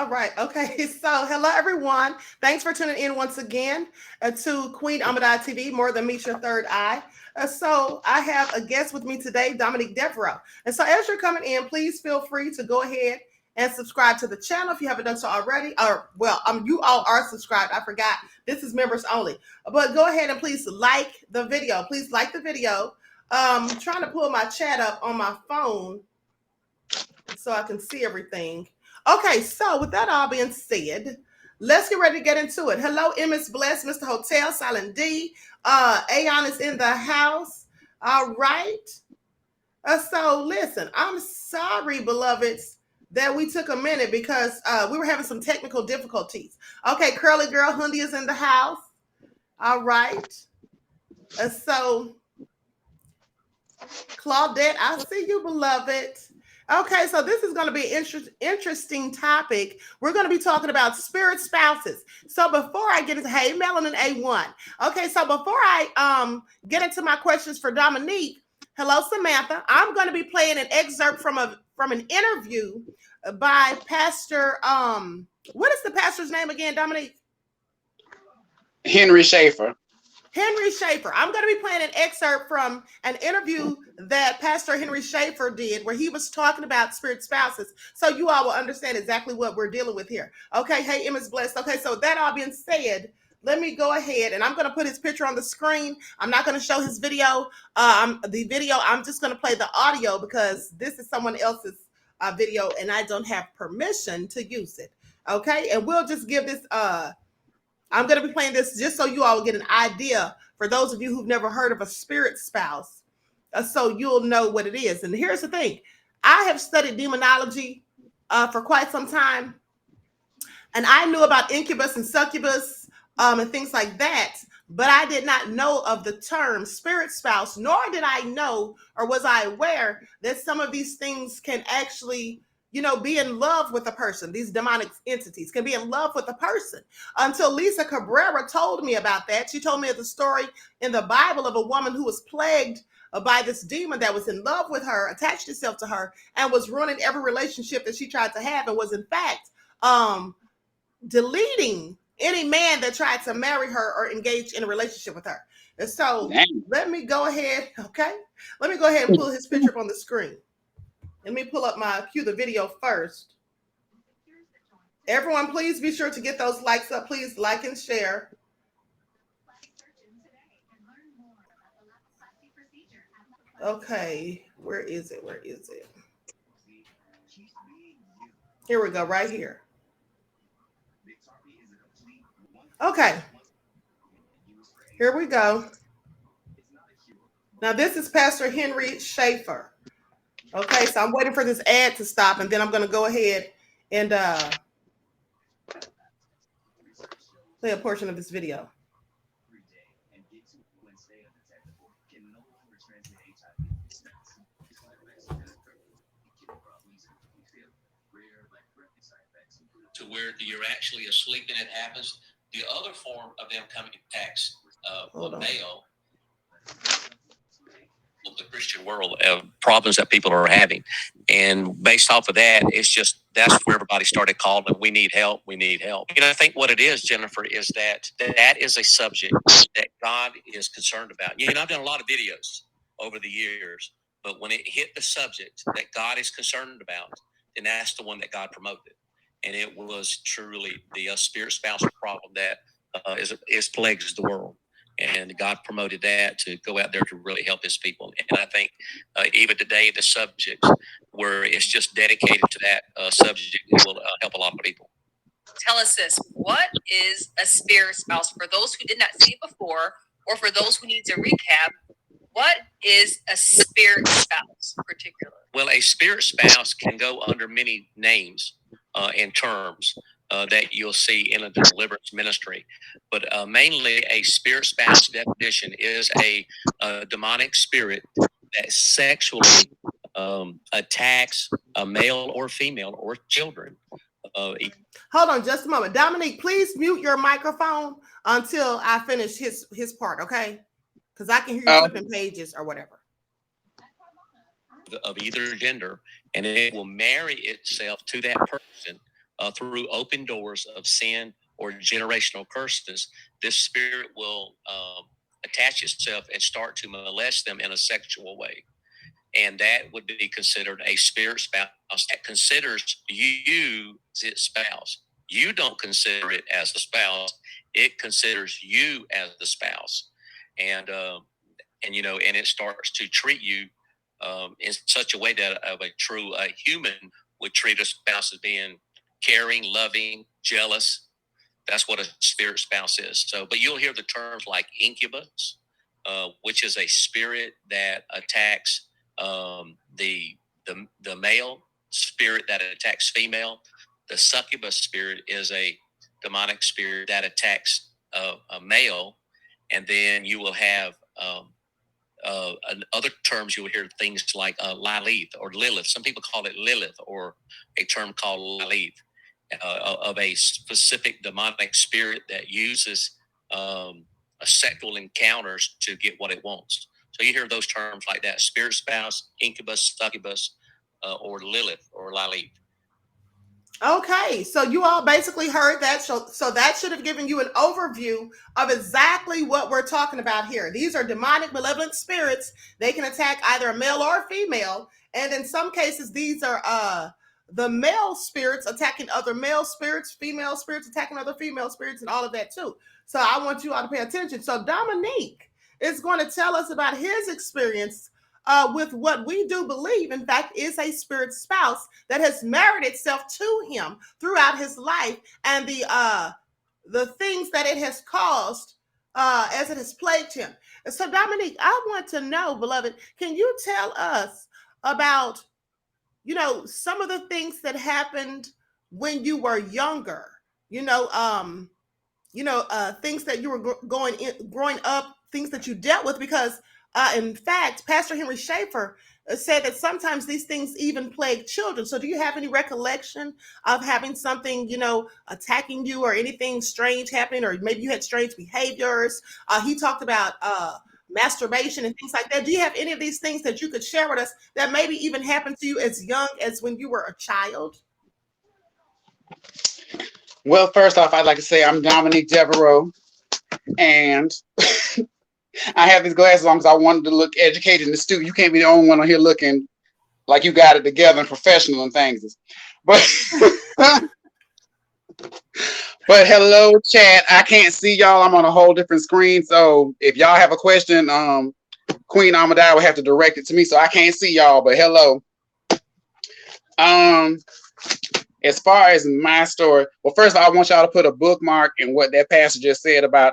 All right. Okay. So, hello, everyone. Thanks for tuning in once again to Queen Ahmadiyyah TV, More Than Meets Your Third Eye. So, I have a guest with me today, Dominique Devereaux. And so, as you're coming in, please feel free to go ahead and subscribe to the channel if you haven't done so already. Or, well, you all are subscribed. I forgot. This is members only. But go ahead and please like the video. Please like the video. I'm trying to pull my chat up on my phone so I can see everything. Okay, so with that all being said, let's get ready to get into it. Hello, MS Bless, Mr. Hotel, Silent D. Aeon is in the house. All right. So listen, I'm sorry, beloveds, that we took a minute because we were having some technical difficulties. Okay, Curly Girl Hundi is in the house. All right. So Claudette, I see you, beloved. Okay, so this is going to be an interesting topic. We're going to be talking about spirit spouses. So before I get into, hey, Melanin A1. Okay, so before I get into my questions for Dominique, hello, Samantha. I'm going to be playing an excerpt from an interview by Pastor. What is the pastor's name again, Dominique? Henry Schaefer. Henry Schaefer. I'm going to be playing an excerpt from an interview that Pastor Henry Schaefer did where he was talking about spirit spouses. So you all will understand exactly what we're dealing with here. Okay. Hey, Emma's blessed. Okay. So that all being said, let me go ahead and I'm going to put his picture on the screen. I'm not going to show his video. I'm just going to play the audio because this is someone else's video and I don't have permission to use it. Okay. And we'll just give this, I'm going to be playing this just so you all will get an idea for those of you who've never heard of a spirit spouse, so you'll know what it is. And here's the thing. I have studied demonology for quite some time, and I knew about incubus and succubus and things like that, but I did not know of the term spirit spouse, nor did I know or was I aware that some of these things can actually be in love with a person. These demonic entities can be in love with a person until Lisa Cabrera told me about that. She told me the story in the Bible of a woman who was plagued by this demon that was in love with her, attached itself to her, and was ruining every relationship that she tried to have, and was in fact deleting any man that tried to marry her or engage in a relationship with her. And so let me go ahead. Okay. Let me go ahead and pull his picture up on the screen. Let me pull up cue the video first. Everyone, please be sure to get those likes up. Please like and share. Okay, where is it? Where is it? Here we go, right here. Okay, here we go. Now, this is Pastor Henry Schaefer. Okay, so I'm waiting for this ad to stop, and then I'm going to go ahead and play a portion of this video. To where you're actually asleep and it happens. The other form of them coming attacks male of the Christian world of problems that people are having. And based off of that, that's where everybody started calling, we need help, we need help. I think what it is, Jennifer, is that is a subject that God is concerned about. I've done a lot of videos over the years, but when it hit the subject that God is concerned about, then that's the one that God promoted. And it was truly the spirit spouse problem that is plagues the world. And God promoted that to go out there to really help his people. And I think even today, the subjects where it's just dedicated to that subject, it will help a lot of people. Tell us this. What is a spirit spouse? For those who did not see it before, or for those who need to recap, what is a spirit spouse particularly? Well, a spirit spouse can go under many names and terms that you'll see in a deliverance ministry. But mainly, a spirit spouse definition is a demonic spirit that sexually attacks a male or female or children. Hold on just a moment. Dominique, please mute your microphone until I finish his part, okay? Because I can hear you flipping pages or whatever. Of either gender, and it will marry itself to that person through open doors of sin or generational curses. This spirit will attach itself and start to molest them in a sexual way. And that would be considered a spirit spouse that considers you its spouse. You don't consider it as a spouse. It considers you as the spouse. And it starts to treat you in such a way that of a true human would treat a spouse as being caring, loving, jealous. That's what a spirit spouse is. So, but you'll hear the terms like incubus, which is a spirit that attacks the male spirit that attacks female. The succubus spirit is a demonic spirit that attacks a male, and then you will have other terms. You will hear things like Lilith or Lilith. Some people call it Lilith, or a term called Lilith, of a specific demonic spirit that uses sexual encounters to get what it wants. So you hear those terms like that: spirit spouse, incubus, succubus, or Lilith or Lilith. Okay, so you all basically heard that. So that should have given you an overview of exactly what we're talking about here. These are demonic, malevolent spirits. They can attack either a male or a female. And in some cases, these are the male spirits attacking other male spirits, female spirits attacking other female spirits, and all of that too. So I want you all to pay attention. So Dominique is going to tell us about his experience with what we do believe, in fact, is a spirit spouse that has married itself to him throughout his life, and the things that it has caused as it has plagued him. And so, Dominique, I want to know, beloved, can you tell us about, some of the things that happened when you were younger? Things that you were growing up, things that you dealt with, because in fact, Pastor Henry Schaefer said that sometimes these things even plague children. So do you have any recollection of having something, attacking you, or anything strange happening, or maybe you had strange behaviors? He talked about masturbation and things like that. Do you have any of these things that you could share with us that maybe even happened to you as young as when you were a child? Well, first off, I'd like to say I'm Dominique Devereaux, and I have these glasses on because I wanted to look educated in the studio. You can't be the only one on here looking like you got it together and professional and things. But but hello, chat. I can't see y'all. I'm on a whole different screen. So if y'all have a question, Queen Ahmadiyyah will have to direct it to me. So I can't see y'all, but hello. As far as my story, well, first of all, I want y'all to put a bookmark in what that pastor just said about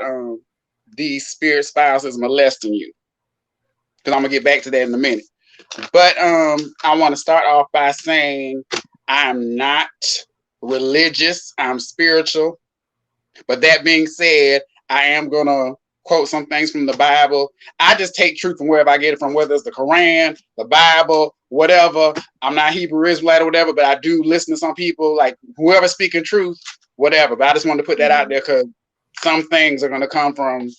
these spirit spouses molesting you, because I'm gonna get back to that in a minute. But I want to start off by saying I'm not religious, I'm spiritual. But that being said, I am gonna quote some things from the Bible. I just take truth from wherever I get it from, whether it's the Quran, the Bible, whatever. I'm not Hebrew Israelite or whatever, but I do listen to some people, like whoever's speaking truth, whatever. But I just wanted to put that out there because some things are going to come from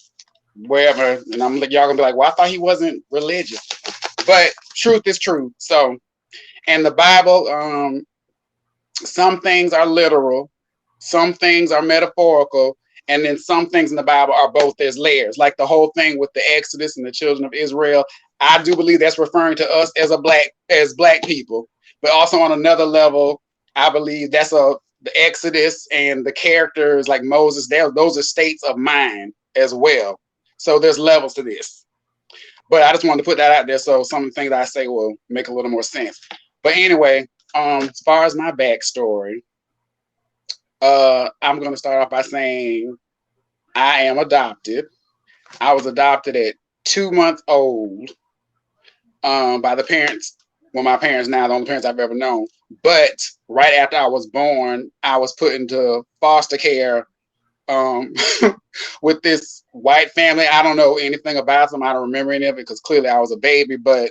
wherever, and I'm like, y'all gonna be like, well, I thought he wasn't religious, but truth is truth. So, and the Bible, some things are literal, some things are metaphorical, and then some things in the Bible are both. There's layers, like the whole thing with the Exodus and the children of Israel. I do believe that's referring to us as black people, but also on another level, I believe that's the Exodus and the characters like Moses. Those are states of mind as well. So there's levels to this. But I just wanted to put that out there so some of the things I say will make a little more sense. But anyway, as far as my backstory, I'm going to start off by saying I am adopted. I was adopted at 2 months old by the parents. Well, my parents now, the only parents I've ever known. But right after I was born, I was put into foster care with this white family. I don't know anything about them. I don't remember any of it because clearly I was a baby. But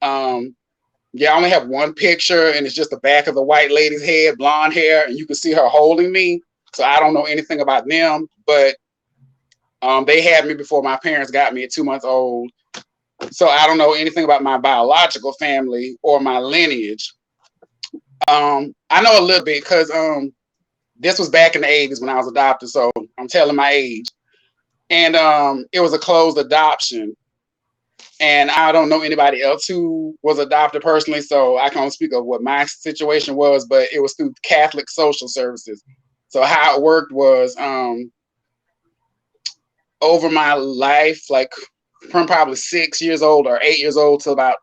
yeah, I only have one picture, and it's just the back of the white lady's head, blonde hair, and you can see her holding me. So I don't know anything about them, but they had me before my parents got me at 2 months old. So I don't know anything about my biological family or my lineage. I know a little bit because this was back in the 80s when I was adopted, so I'm telling my age. And it was a closed adoption. And I don't know anybody else who was adopted personally, so I can only speak of what my situation was, but it was through Catholic Social Services. So how it worked was over my life, like from probably 6 years old or 8 years old to about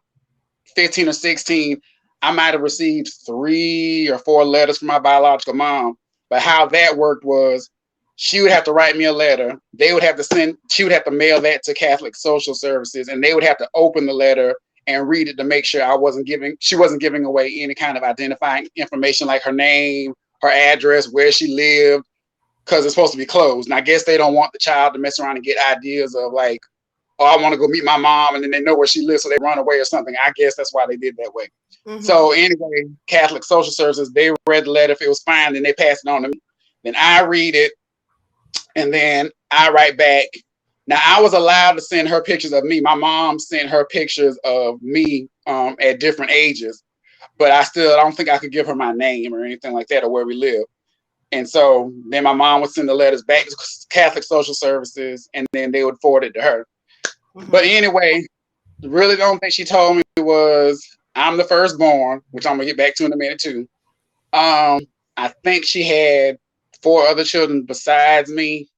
15 or 16, I might have received 3 or 4 letters from my biological mom. But how that worked was she would have to write me a letter. She would have to mail that to Catholic Social Services, and they would have to open the letter and read it to make sure she wasn't giving away any kind of identifying information like her name, her address, where she lived, because it's supposed to be closed. And I guess they don't want the child to mess around and get ideas of like, oh, I want to go meet my mom, and then they know where she lives, so they run away or something. I guess that's why they did that way. Mm-hmm. So anyway, Catholic Social Services, they read the letter. If it was fine, then they pass it on to me. Then I read it, and then I write back. Now, I was allowed to send her pictures of me. My mom sent her pictures of me at different ages, but I don't think I could give her my name or anything like that or where we live. And so then my mom would send the letters back to Catholic Social Services, and then they would forward it to her. Mm-hmm. But anyway, really the only thing she told me was I'm the firstborn, which I'm going to get back to in a minute too. I think she had 4 other children besides me,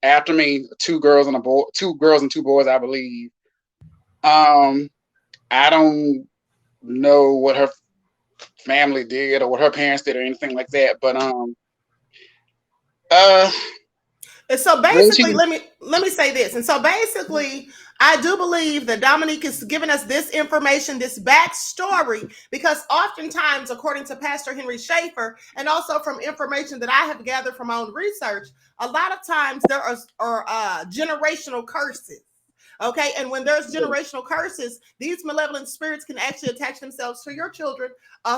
after me, 2 girls and 2 boys, I believe. I don't know what her family did or what her parents did or anything like that, but and so basically, let me say this. And so basically, I do believe that Dominique is giving us this information, this backstory, because oftentimes, according to Pastor Henry Schaefer, and also from information that I have gathered from my own research, a lot of times there are generational curses. Okay, and when there's generational curses, these malevolent spirits can actually attach themselves to your children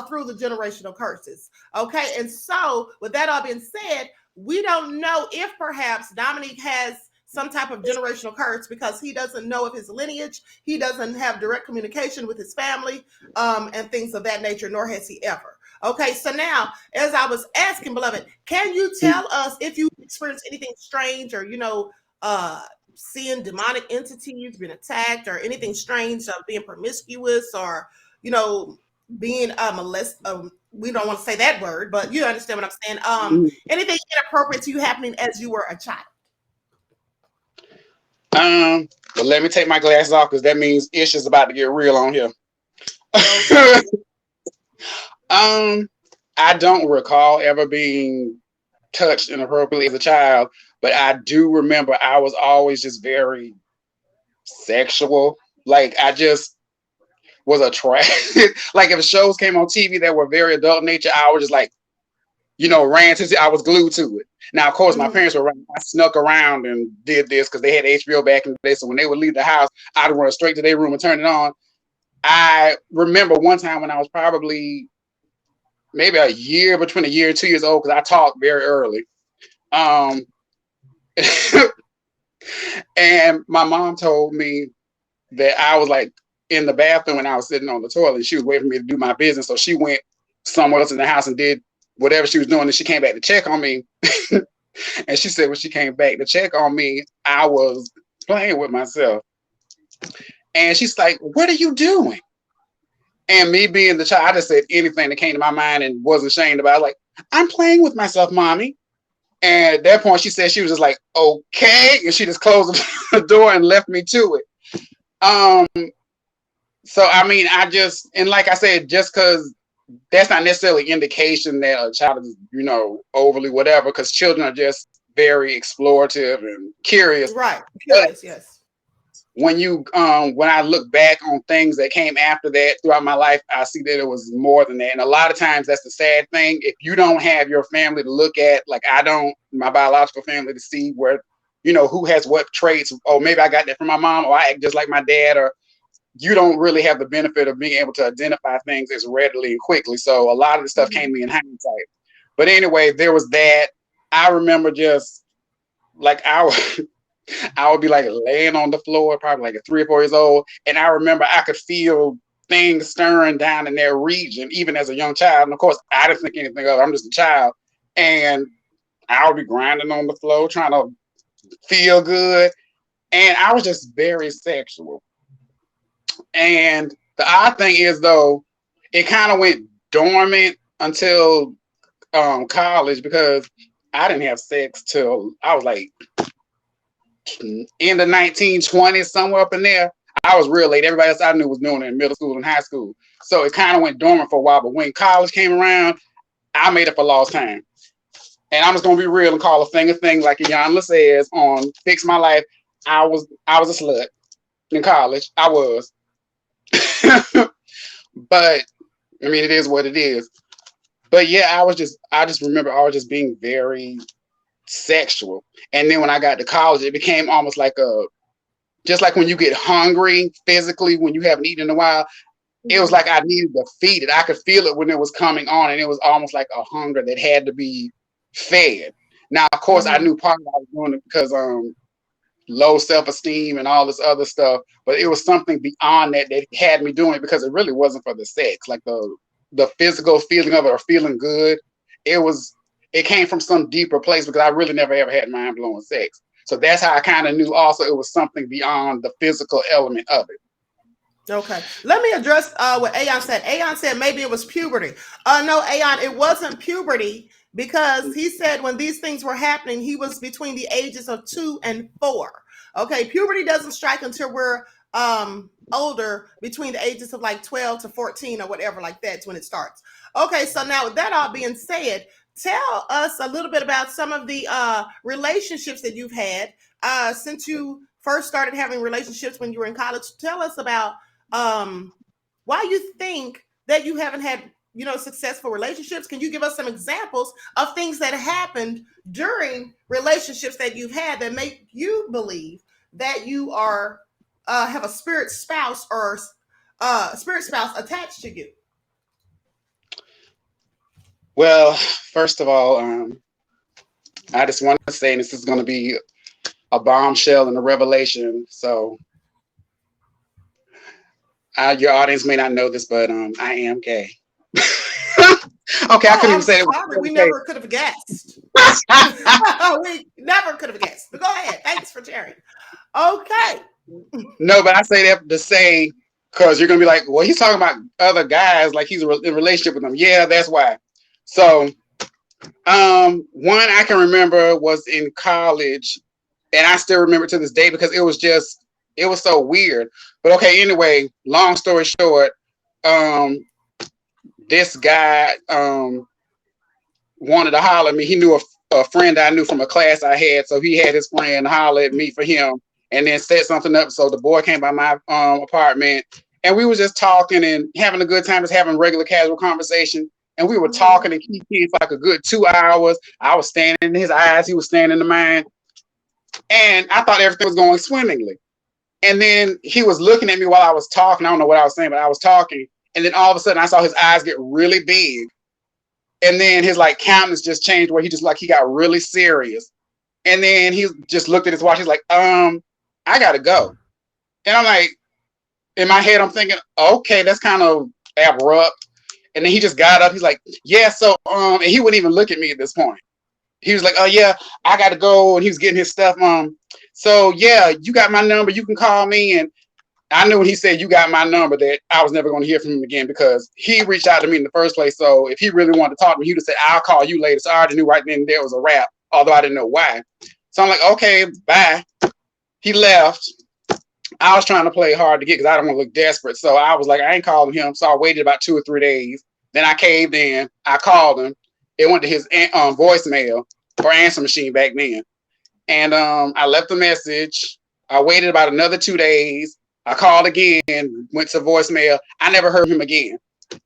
through the generational curses. Okay, and so with that all being said, we don't know if perhaps Dominique has some type of generational curse because he doesn't know of his lineage. He doesn't have direct communication with his family and things of that nature, nor has he ever. Okay, so now, as I was asking, beloved, can you tell us if you experienced anything strange or, seeing demonic entities being attacked or anything strange of being promiscuous or, being molested? We don't want to say that word, but you understand what I'm saying. Anything inappropriate to you happening as you were a child? Well, let me take my glasses off because that means ish is about to get real on here. Okay. I don't recall ever being touched inappropriately as a child, but I do remember I was always just very sexual. Like I just was attracted. Like if shows came on TV that were very adult nature, I was just like, ran to see. I was glued to it. Now, of course, my parents were around. I snuck around and did this because they had HBO back in the day. So when they would leave the house, I'd run straight to their room and turn it on. I remember one time when I was probably maybe between a year and 2 years old, because I talked very early. And my mom told me that I was like in the bathroom when I was sitting on the toilet. And she was waiting for me to do my business. So she went somewhere else in the house and did whatever she was doing. And she came back to check on me. And she said when she came back to check on me, I was playing with myself. And she's like, "What are you doing?" And me being the child, I just said anything that came to my mind and wasn't ashamed about it. Like, "I'm playing with myself, mommy." And at that point, she said she was just like, okay. And she just closed the door and left me to it. So, I mean, and like I said, just because that's not necessarily indication that a child is, overly whatever, because children are just very explorative and curious. Right. Curious, yes. When I look back on things that came after that throughout my life, I see that it was more than that. And a lot of times that's the sad thing. If you don't have your family to look at, like I don't, my biological family, to see where, who has what traits, or maybe I got that from my mom, or I act just like my dad, or you don't really have the benefit of being able to identify things as readily and quickly. So a lot of the stuff came to me in hindsight. But anyway, there was that. I remember just like I would be like laying on the floor, probably like at 3 or 4 years old. And I remember I could feel things stirring down in their region, even as a young child. And of course, I didn't think anything of it. I'm just a child. And I would be grinding on the floor, trying to feel good. And I was just very sexual. And the odd thing is, though, it kind of went dormant until college, because I didn't have sex till I was like in the 1920s, somewhere up in there. I was real late. Everybody else I knew was doing it in middle school and high school. So it kind of went dormant for a while. But when college came around, I made up for lost time. And I'm just going to be real and call a thing, like Iyanla says on Fix My Life. I was a slut in college. I was. But I mean, it is what it is. But yeah, I just remember I was just being very sexual. And then when I got to college, it became almost like just like when you get hungry physically when you haven't eaten in a while, it was like I needed to feed it. I could feel it when it was coming on, and it was almost like a hunger that had to be fed. Now, of course, I knew part of it I was doing it because low self-esteem and all this other stuff, but it was something beyond that had me doing it, because it really wasn't for the sex, like the physical feeling of it or feeling good. It came from some deeper place, because I really never ever had mind-blowing sex. So that's how I kind of knew also it was something beyond the physical element of it. Okay, let me address what Ayon said. Ayon said maybe it was puberty. No, Ayon, it wasn't puberty, because he said when these things were happening, he was between the ages of 2 and 4. Okay, puberty doesn't strike until we're older, between the ages of like 12 to 14 or whatever, like that's when it starts. Okay, so now with that all being said, tell us a little bit about some of the relationships that you've had since you first started having relationships when you were in college. Tell us about why you think that you haven't had, successful relationships. Can you give us some examples of things that happened during relationships that you've had that make you believe that you are have a spirit spouse or spirit spouse attached to you? Well, first of all, I just want to say, and this is going to be a bombshell and a revelation. So your audience may not know this, but I am gay. Okay, I couldn't even say it. We never could have guessed. We never could have guessed. But go ahead. Thanks for sharing. Okay. No, but I say that to say, because you're going to be like, well, he's talking about other guys, like he's in a relationship with them. Yeah, that's why. So one I can remember was in college, and I still remember to this day because it was so weird. But okay, anyway, long story short, this guy wanted to holler at me. He knew a friend I knew from a class I had, so he had his friend holler at me for him, and then set something up. So the boy came by my apartment, and we were just talking and having a good time, just having regular casual conversation. And we were talking and keeping for like a good 2 hours. I was standing in his eyes, he was standing in mine, and I thought everything was going swimmingly. And then he was looking at me while I was talking. I don't know what I was saying, but I was talking. And then all of a sudden I saw his eyes get really big. And then his like countenance just changed, where he got really serious. And then he just looked at his watch. He's like, I gotta go. And I'm like, in my head, I'm thinking, okay, that's kind of abrupt. And then he just got up. He's like, yeah, so, and he wouldn't even look at me at this point. He was like, oh yeah, I gotta go. And he was getting his stuff. So yeah, you got my number. You can call me. And I knew when he said you got my number that I was never going to hear from him again, because he reached out to me in the first place. So if he really wanted to talk to me, he would have said, I'll call you later. So I already knew right then and there was a wrap. although I didn't know why. So I'm like, okay, bye. He left. I was trying to play hard to get because I don't want to look desperate. So I was like, I ain't calling him. So I waited about 2 or 3 days. Then I caved in. I called him. It went to his voicemail or answer machine back then. And I left a message. I waited about another 2 days. I called again, went to voicemail. I never heard him again.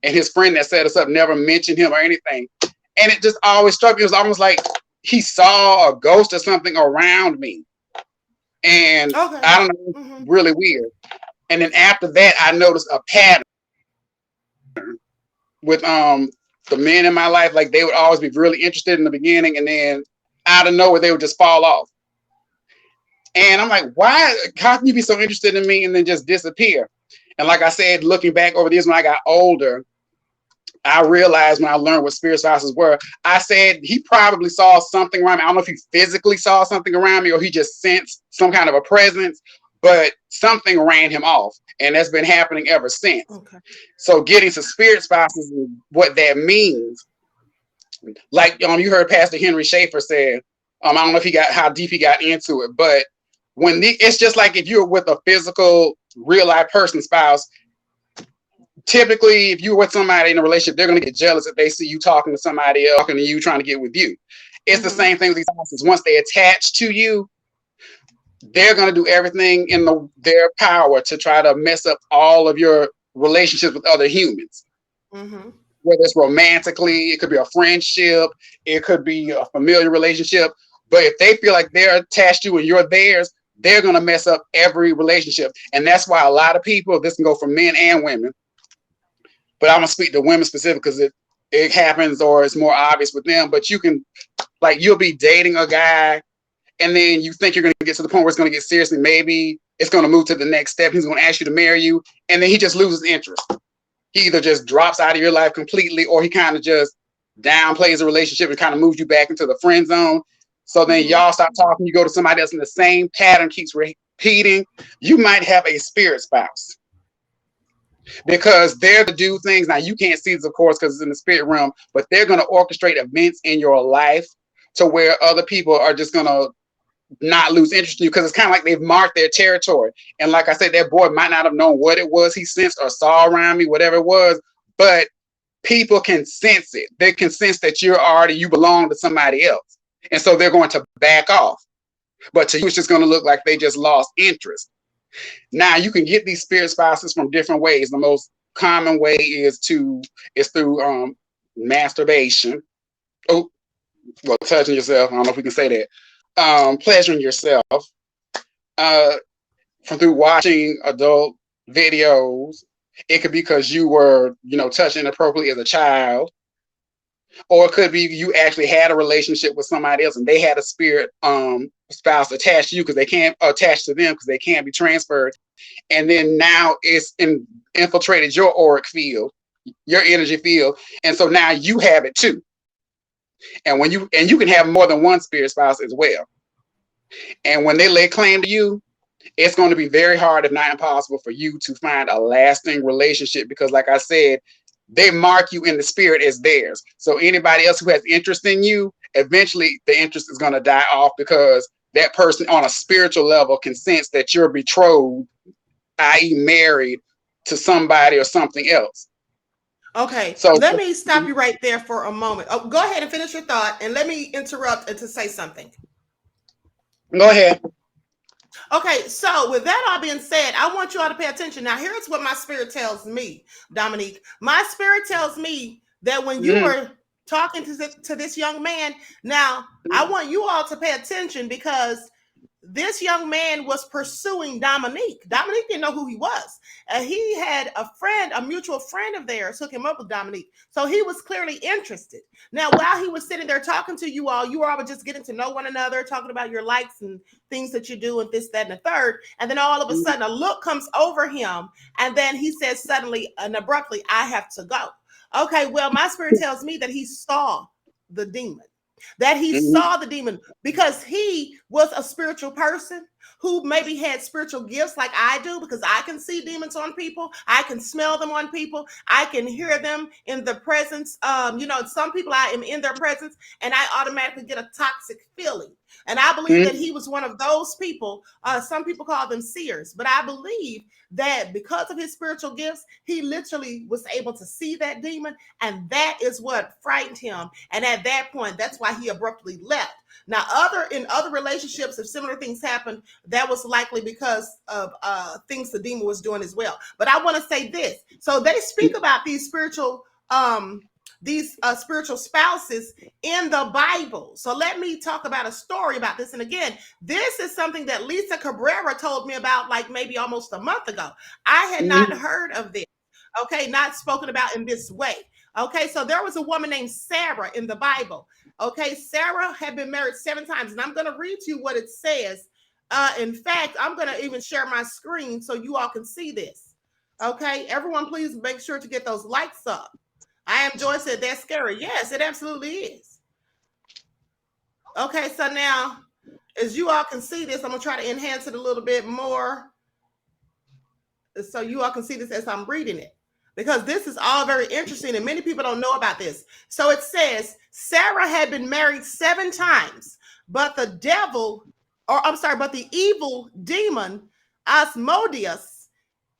And his friend that set us up never mentioned him or anything. And it just always struck me. It was almost like he saw a ghost or something around me. And I don't know, really weird. And then after that, I noticed a pattern with the men in my life. Like they would always be really interested in the beginning, and then out of nowhere, they would just fall off. And I'm like, why? How can you be so interested in me and then just disappear? And like I said, looking back over the years when I got older, I realized when I learned what spirit spouses were, I said he probably saw something around me. I don't know if he physically saw something around me or he just sensed some kind of a presence, but something ran him off. And that's been happening ever since. Okay. So getting to spirit spouses, what that means, like you heard Pastor Henry Schaefer say, I don't know if how deep he got into it, but it's just like if you're with a physical, real life person spouse, typically, if you're with somebody in a relationship, they're going to get jealous if they see you talking to somebody else, talking to you, trying to get with you. It's the same thing with these spouses. Once they attach to you, they're going to do everything in their power to try to mess up all of your relationships with other humans. Whether it's romantically, it could be a friendship, it could be a familiar relationship. But if they feel like they're attached to you and you're theirs, they're going to mess up every relationship. And that's why a lot of people, this can go for men and women, but I'm gonna speak to women specific because it happens or it's more obvious with them. But you can, like, you'll be dating a guy, and then you think you're gonna get to the point where it's gonna get serious, and maybe it's gonna move to the next step. He's gonna ask you to marry you, and then he just loses interest. He either just drops out of your life completely, or he kind of just downplays the relationship and kind of moves you back into the friend zone. So then y'all stop talking. You go to somebody else, and the same pattern keeps repeating. You might have a spirit spouse. Because they're to do things. Now, you can't see this, of course, because it's in the spirit realm, but they're going to orchestrate events in your life to where other people are just going to not lose interest in you because it's kind of like they've marked their territory. And like I said, that boy might not have known what it was he sensed or saw around me, whatever it was, but people can sense it. They can sense that you belong to somebody else. And so they're going to back off. But to you, it's just going to look like they just lost interest. Now you can get these spirit spouses from different ways. The most common way is through masturbation. Touching yourself. I don't know if we can say that. Pleasuring yourself. Through watching adult videos. It could be because you were, touched inappropriately as a child. Or it could be you actually had a relationship with somebody else and they had a spirit spouse attached to you because they can't attach to them because they can't be transferred. And then now it's infiltrated your auric field, your energy field. And so now you have it too. And you can have more than one spirit spouse as well. And when they lay claim to you, it's going to be very hard, if not impossible, for you to find a lasting relationship because, like I said, they mark you in the spirit as theirs. So anybody else who has interest in you, eventually the interest is going to die off because that person on a spiritual level can sense that you're betrothed, i.e. married to somebody or something else. Okay, so let me stop you right there for a moment. Oh, go ahead and finish your thought, and let me interrupt to say something. Go ahead. Okay, so with that all being said, I want you all to pay attention. Now, here's what my spirit tells me, Dominique. My spirit tells me that when you were talking to this young man, now I want you all to pay attention because this young man was pursuing Dominique. Dominique didn't know who he was. He had a mutual friend of theirs hook him up with Dominique. So he was clearly interested. Now, while he was sitting there talking to you all were just getting to know one another, talking about your likes and things that you do and this, that, and the third. And then all of a sudden a look comes over him. And then he says suddenly and abruptly, I have to go. Okay, well, my spirit tells me that he saw the demon. that he saw the demon because he was a spiritual person who maybe had spiritual gifts like I do, because I can see demons on people. I can smell them on people. I can hear them in the presence. Some people I am in their presence and I automatically get a toxic feeling. And I believe that he was one of those people. Some people call them seers, but I believe that because of his spiritual gifts, he literally was able to see that demon, and that is what frightened him. And at that point, that's why he abruptly left. Now, in other relationships, if similar things happened, that was likely because of things the demon was doing as well. But I want to say this. So they speak about these spiritual spouses in the Bible. So let me talk about a story about this. And again, this is something that Lisa Cabrera told me about like maybe almost a month ago. I had not heard of this. Okay, not spoken about in this way. Okay, so there was a woman named Sarah in the Bible. Okay, Sarah had been married 7 times, and I'm going to read to you what it says. In fact, I'm going to even share my screen so you all can see this. Okay, everyone, please make sure to get those lights up. I am Joy said that's scary. Yes, it absolutely is. Okay, so now, as you all can see this, I'm going to try to enhance it a little bit more so you all can see this as I'm reading it, because this is all very interesting and many people don't know about this. So it says, Sarah had been married 7 times, but the evil demon, Ahmadiyyah,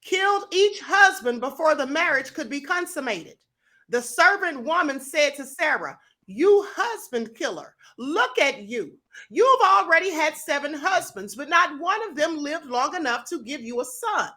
killed each husband before the marriage could be consummated. The servant woman said to Sarah, "You husband killer, look at you. You've already had 7 husbands, but not one of them lived long enough to give you a son.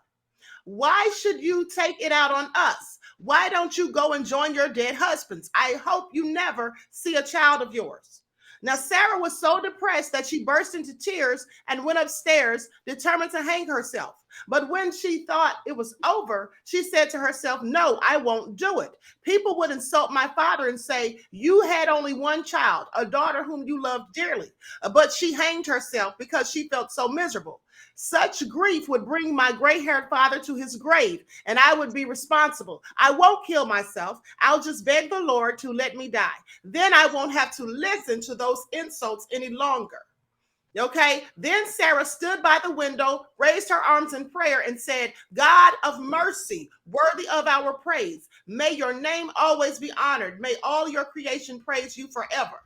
Why should you take it out on us? Why don't you go and join your dead husbands? I hope you never see a child of yours." Now, Sarah was so depressed that she burst into tears and went upstairs, determined to hang herself. But when she thought it was over, she said to herself, "No, I won't do it. People would insult my father and say, 'You had only one child, a daughter whom you loved dearly.'" But she hanged herself because she felt so miserable. Such grief would bring my gray-haired father to his grave, and I would be responsible. I won't kill myself. I'll just beg the Lord to let me die. Then I won't have to listen to those insults any longer. Okay, then Sarah stood by the window, raised her arms in prayer, and said, "God of mercy, worthy of our praise, may your name always be honored. May all your creation praise you forever."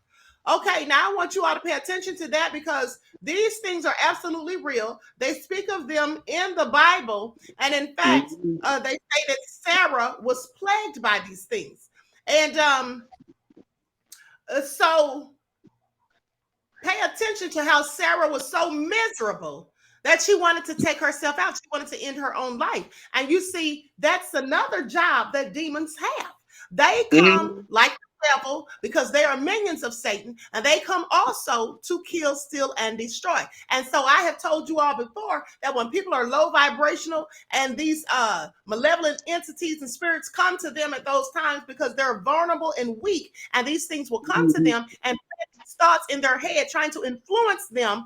Okay, now I want you all to pay attention to that, because these things are absolutely real. They speak of them in the Bible. And in fact, they say that Sarah was plagued by these things. And so pay attention to how Sarah was so miserable that she wanted to take herself out. She wanted to end her own life. And you see, that's another job that demons have. They come like the devil because they are minions of Satan, and they come also to kill, steal, and destroy. And so I have told you all before that when people are low vibrational and these malevolent entities and spirits come to them at those times because they're vulnerable and weak, and these things will come to them and thoughts in their head trying to influence them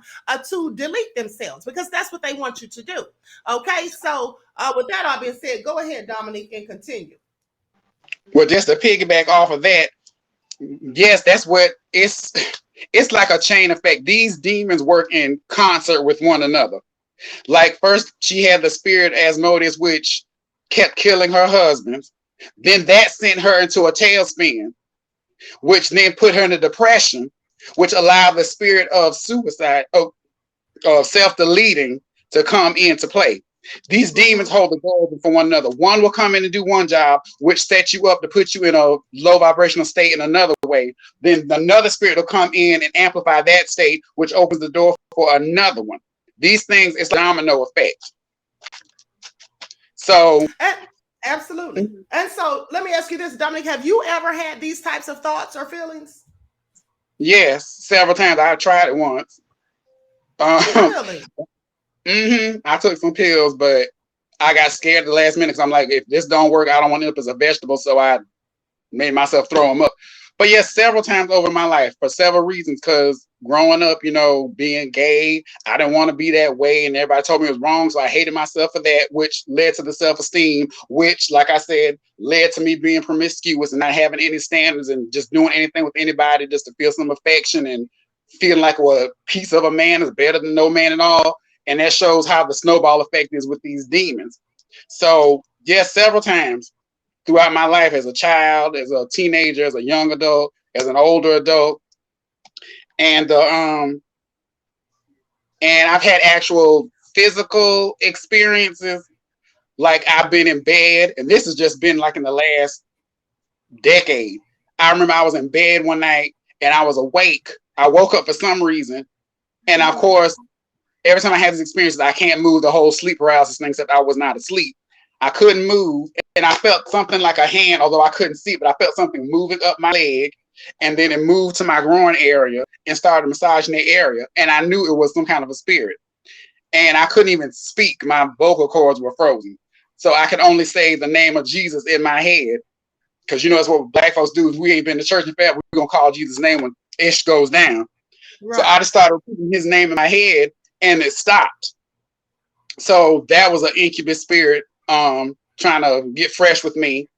to delete themselves, because that's what they want you to do. Okay, so with that all being said, go ahead, Dominique, and continue. Well, just to piggyback off of that, yes, that's what it's like a chain effect. These demons work in concert with one another. Like, first she had the spirit Asmodeus, which kept killing her husbands. Then that sent her into a tailspin, which then put her into depression, which allowed the spirit of suicide, of self-deleting, to come into play. These demons hold the door for one another. One will come in and do one job, which sets you up to put you in a low vibrational state in another way. Then another spirit will come in and amplify that state, which opens the door for another one. These things, it's a domino effect. So absolutely. And so let me ask you this, Dominic, have you ever had these types of thoughts or feelings? Yes, several times. I tried it once. Really? I took some pills, but I got scared at the last minute because I'm like, if this don't work, I don't want to end up as a vegetable. So I made myself throw them up. But yes, several times over my life for several reasons. Because growing up, you know, being gay, I didn't want to be that way, and everybody told me it was wrong. So I hated myself for that, which led to the self-esteem, which, like I said, led to me being promiscuous and not having any standards and just doing anything with anybody just to feel some affection and feeling like a piece of a man is better than no man at all. And that shows how the snowball effect is with these demons. So yes, several times throughout my life as a child, as a teenager, as a young adult, as an older adult. And and I've had actual physical experiences. Like I've been in bed, and this has just been like in the last decade. I remember I was in bed one night and I was awake. I woke up for some reason. And of course, every time I have these experiences, I can't move, the whole sleep paralysis thing, except I was not asleep. I couldn't move, and I felt something like a hand, although I couldn't see it, but I felt something moving up my leg, and then it moved to my groin area and started massaging the area, and I knew it was some kind of a spirit. And I couldn't even speak. My vocal cords were frozen. So I could only say the name of Jesus in my head, because you know that's what black folks do. Is we ain't been to church in fact, we're going to call Jesus' name when ish goes down. Right. So I just started repeating his name in my head, and it stopped. So that was an incubus spirit trying to get fresh with me.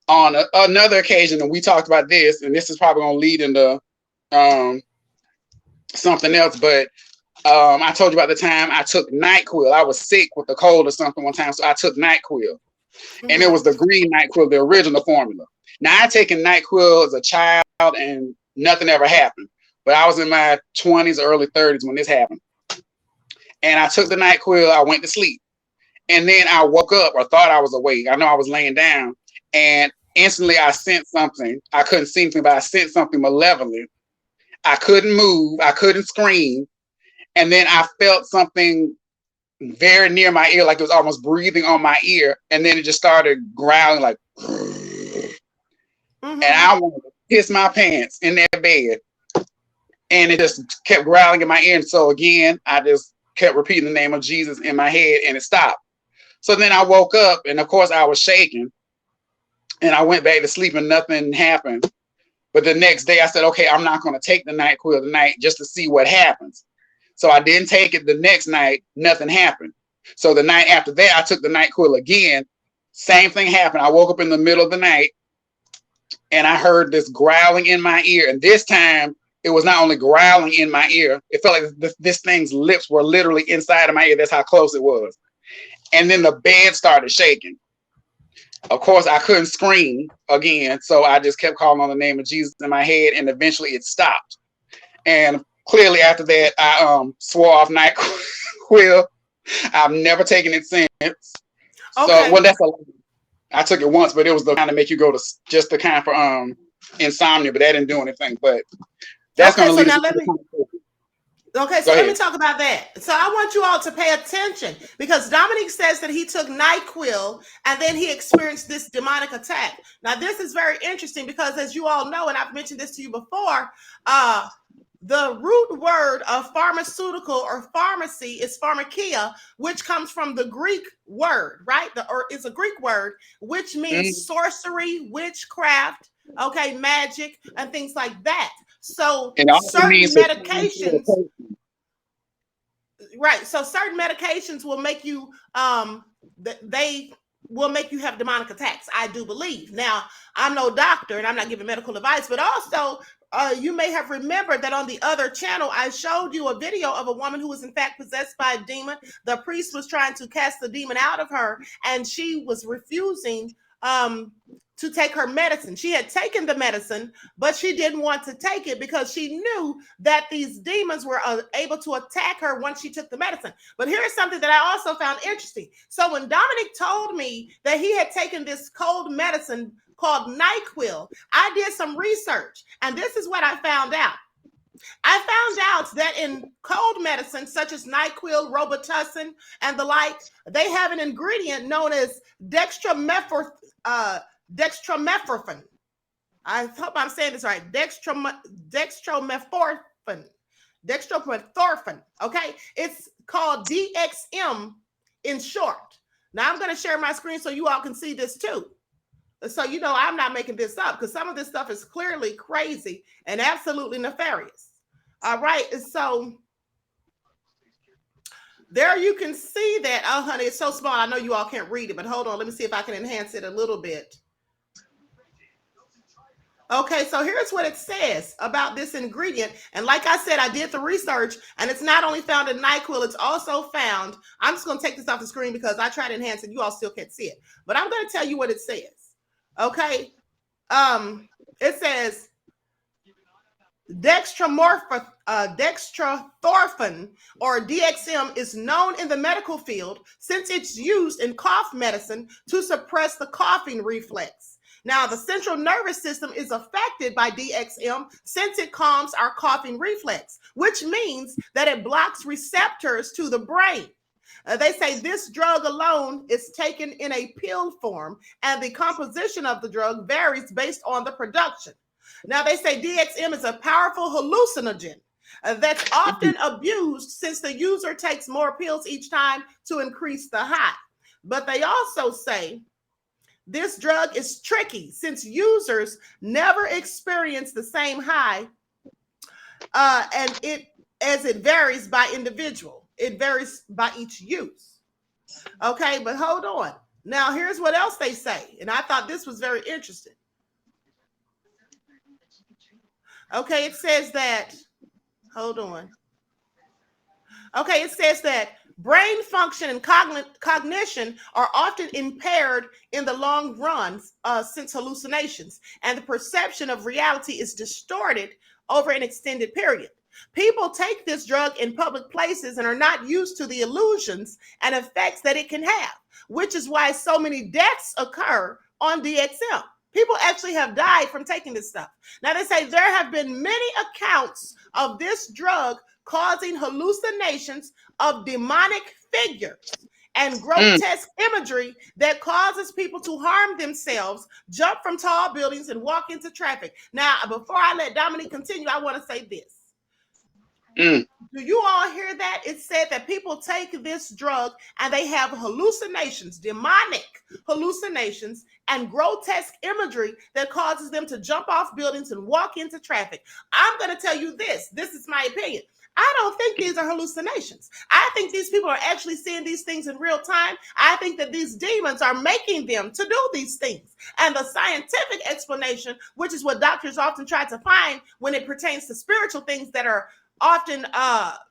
On another occasion, and we talked about this, and this is probably going to lead into something else, but I told you about the time I took NyQuil. I was sick with a cold or something one time, so I took NyQuil. And it was the green NyQuil, the original formula. Now, I had taken NyQuil as a child, and nothing ever happened. But I was in my 20s, early 30s when this happened. And I took the NyQuil, I went to sleep. And then I woke up, or thought I was awake. I know I was laying down. And instantly I sensed something. I couldn't see anything, but I sensed something malevolent. I couldn't move. I couldn't scream. And then I felt something very near my ear, like it was almost breathing on my ear. And then it just started growling like, and I wanted to piss my pants in that bed. And it just kept growling in my ear. And so again, I just kept repeating the name of Jesus in my head, and it stopped. So then I woke up, and of course I was shaking, and I went back to sleep and nothing happened. But the next day I said, okay, I'm not going to take the NyQuil tonight just to see what happens. So I didn't take it the next night. Nothing happened. So the night after that, I took the NyQuil again. Same thing happened. I woke up in the middle of the night, and I heard this growling in my ear. And this time, it was not only growling in my ear, it felt like this thing's lips were literally inside of my ear. That's how close it was. And then the bed started shaking. Of course, I couldn't scream again, so I just kept calling on the name of Jesus in my head, and eventually it stopped. And clearly after that, I swore off NyQuil. I've never taken it since. Okay. So, well, I took it once, but it was the kind to make you go to just the kind for insomnia, but that didn't do anything. But that's going to lead us to let me talk about that. So I want you all to pay attention, because Dominique says that he took NyQuil and then he experienced this demonic attack. Now, this is very interesting because, as you all know, and I've mentioned this to you before, the root word of pharmaceutical or pharmacy is pharmakia, which comes from the Greek word, right? It's a Greek word, which means sorcery, witchcraft, magic, and things like that. So certain medications, right? So certain medications will make you, they will make you have demonic attacks, I do believe. Now, I'm no doctor and I'm not giving medical advice, but also you may have remembered that on the other channel, I showed you a video of a woman who was in fact possessed by a demon. The priest was trying to cast the demon out of her, and she was refusing to take her medicine. She had taken the medicine, but she didn't want to take it because she knew that these demons were able to attack her once she took the medicine. But here's something that I also found interesting. So when Dominique told me that he had taken this cold medicine called NyQuil, I did some research, and this is what I found out. I found out that in cold medicine, such as NyQuil, Robitussin, and the like, they have an ingredient known as dextromethorphan. I hope I'm saying this right. Dextromethorphan. Okay. It's called DXM in short. Now I'm going to share my screen so you all can see this too. So, I'm not making this up because some of this stuff is clearly crazy and absolutely nefarious. All right. So there you can see that. Oh, honey, it's so small. I know you all can't read it, but hold on. Let me see if I can enhance it a little bit. Okay, so here's what it says about this ingredient. And like I said, I did the research, and it's not only found in NyQuil, it's also found. I'm just going to take this off the screen because I tried to enhance it. You all still can't see it. But I'm going to tell you what it says. Okay. It says dextromorphin, dextrothorphan, or DXM, is known in the medical field since it's used in cough medicine to suppress the coughing reflex. Now, the central nervous system is affected by DXM since it calms our coughing reflex, which means that it blocks receptors to the brain. They say this drug alone is taken in a pill form, and the composition of the drug varies based on the production. Now, they say DXM is a powerful hallucinogen that's often abused since the user takes more pills each time to increase the high. But they also say this drug is tricky since users never experience the same high, and it varies by individual. It varies by each use. Okay, but hold on. Now, here's what else they say, and I thought this was very interesting. Okay, it says that, hold on. Okay, it says that brain function and cognition are often impaired in the long run since hallucinations, and the perception of reality is distorted over an extended period. People take this drug in public places and are not used to the illusions and effects that it can have, which is why so many deaths occur on DXM. People actually have died from taking this stuff. Now, they say there have been many accounts of this drug causing hallucinations of demonic figures and grotesque imagery that causes people to harm themselves, jump from tall buildings, and walk into traffic. Now, before I let Dominique continue, I want to say this. Do you all hear that? It said that people take this drug and they have hallucinations, demonic hallucinations, and grotesque imagery that causes them to jump off buildings and walk into traffic. I'm going to tell you this. This is my opinion. I don't think these are hallucinations. I think these people are actually seeing these things in real time. I think that these demons are making them to do these things. And the scientific explanation, which is what doctors often try to find when it pertains to spiritual things that are often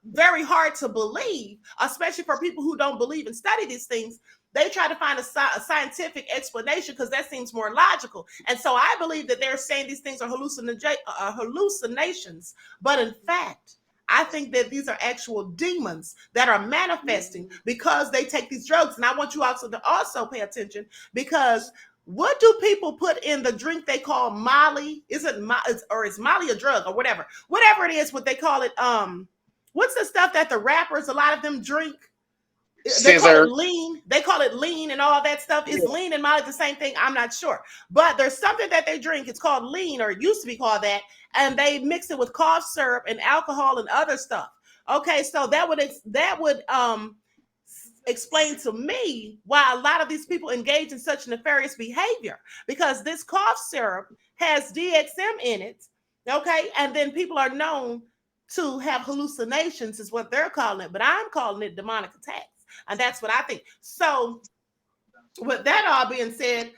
very hard to believe, especially for people who don't believe and study these things, they try to find a scientific explanation because that seems more logical. And so I believe that they're saying these things are hallucinations, but in fact, I think that these are actual demons that are manifesting because they take these drugs. And I want you also to also pay attention, because what do people put in the drink they call Molly? Is Molly a drug or whatever? Whatever it is, what they call it. What's the stuff that the rappers, a lot of them drink? They call it lean. They call it lean and all that stuff. Is lean and Molly the same thing? I'm not sure. But there's something that they drink. It's called lean, or it used to be called that. And they mix it with cough syrup and alcohol and other stuff. Okay, so that would explain to me why a lot of these people engage in such nefarious behavior, because this cough syrup has DXM in it. Okay, and then people are known to have hallucinations, is what they're calling it, but I'm calling it demonic attacks. And that's what I think. So with that all being said,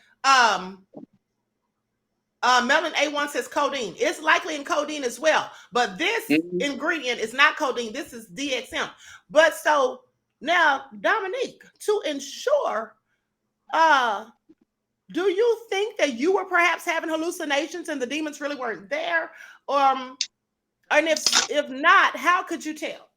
Melon A1 says codeine. It's likely in codeine as well. But this ingredient is not codeine. This is DXM. But so now, Dominique, to ensure, do you think that you were perhaps having hallucinations and the demons really weren't there? And if not, how could you tell?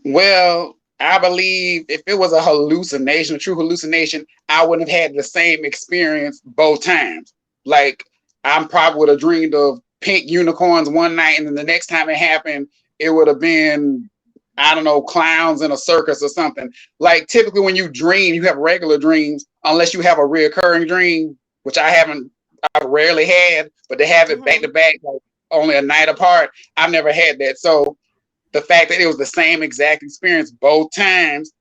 Well, I believe if it was a hallucination, a true hallucination, I wouldn't have had the same experience both times. Like, I probably would have dreamed of pink unicorns one night, and then the next time it happened, it would have been, I don't know, clowns in a circus or something. Like, typically when you dream, you have regular dreams, unless you have a reoccurring dream, which I've rarely had, but to have it back to back, like only a night apart, I've never had that. So the fact that it was the same exact experience both times,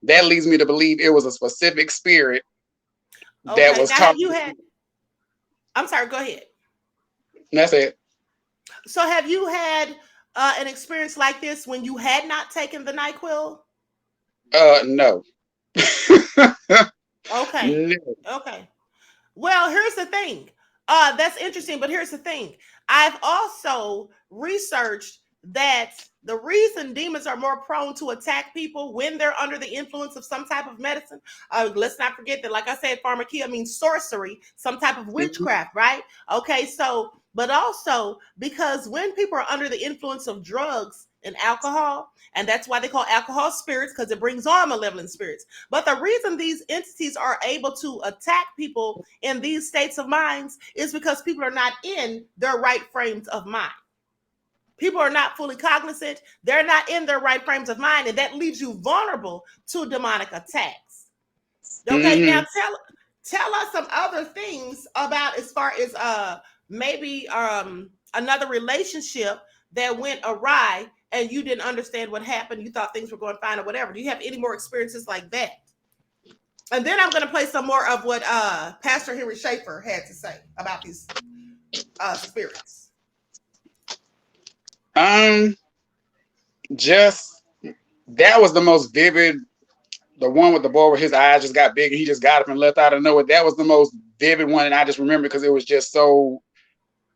that leads me to believe it was a specific spirit that Okay. was Now, have talking. you had? I'm sorry. Go ahead. That's it. So, have you had an experience like this when you had not taken the NyQuil? No. Okay. No. Okay. Well, here's the thing. That's interesting, but here's the thing. I've also researched that the reason demons are more prone to attack people when they're under the influence of some type of medicine. Let's not forget that, like I said, pharmakia means sorcery, some type of Mhm. witchcraft, right? Okay, so, but also because when people are under the influence of drugs and alcohol, and that's why they call alcohol spirits, because it brings on malevolent spirits. But the reason these entities are able to attack people in these states of minds is because people are not in their right frames of mind. People are not fully cognizant. They're not in their right frames of mind, and that leaves you vulnerable to demonic attacks. Okay, now Mhm. tell us some other things about, as far as maybe another relationship that went awry and you didn't understand what happened. You thought things were going fine or whatever. Do you have any more experiences like that? And then I'm going to play some more of what Pastor Henry Schaefer had to say about these spirits. Um, just that was the most vivid. The one with the boy where his eyes just got big and he just got up and left out of nowhere. That was the most vivid one, and I just remember because it was just so.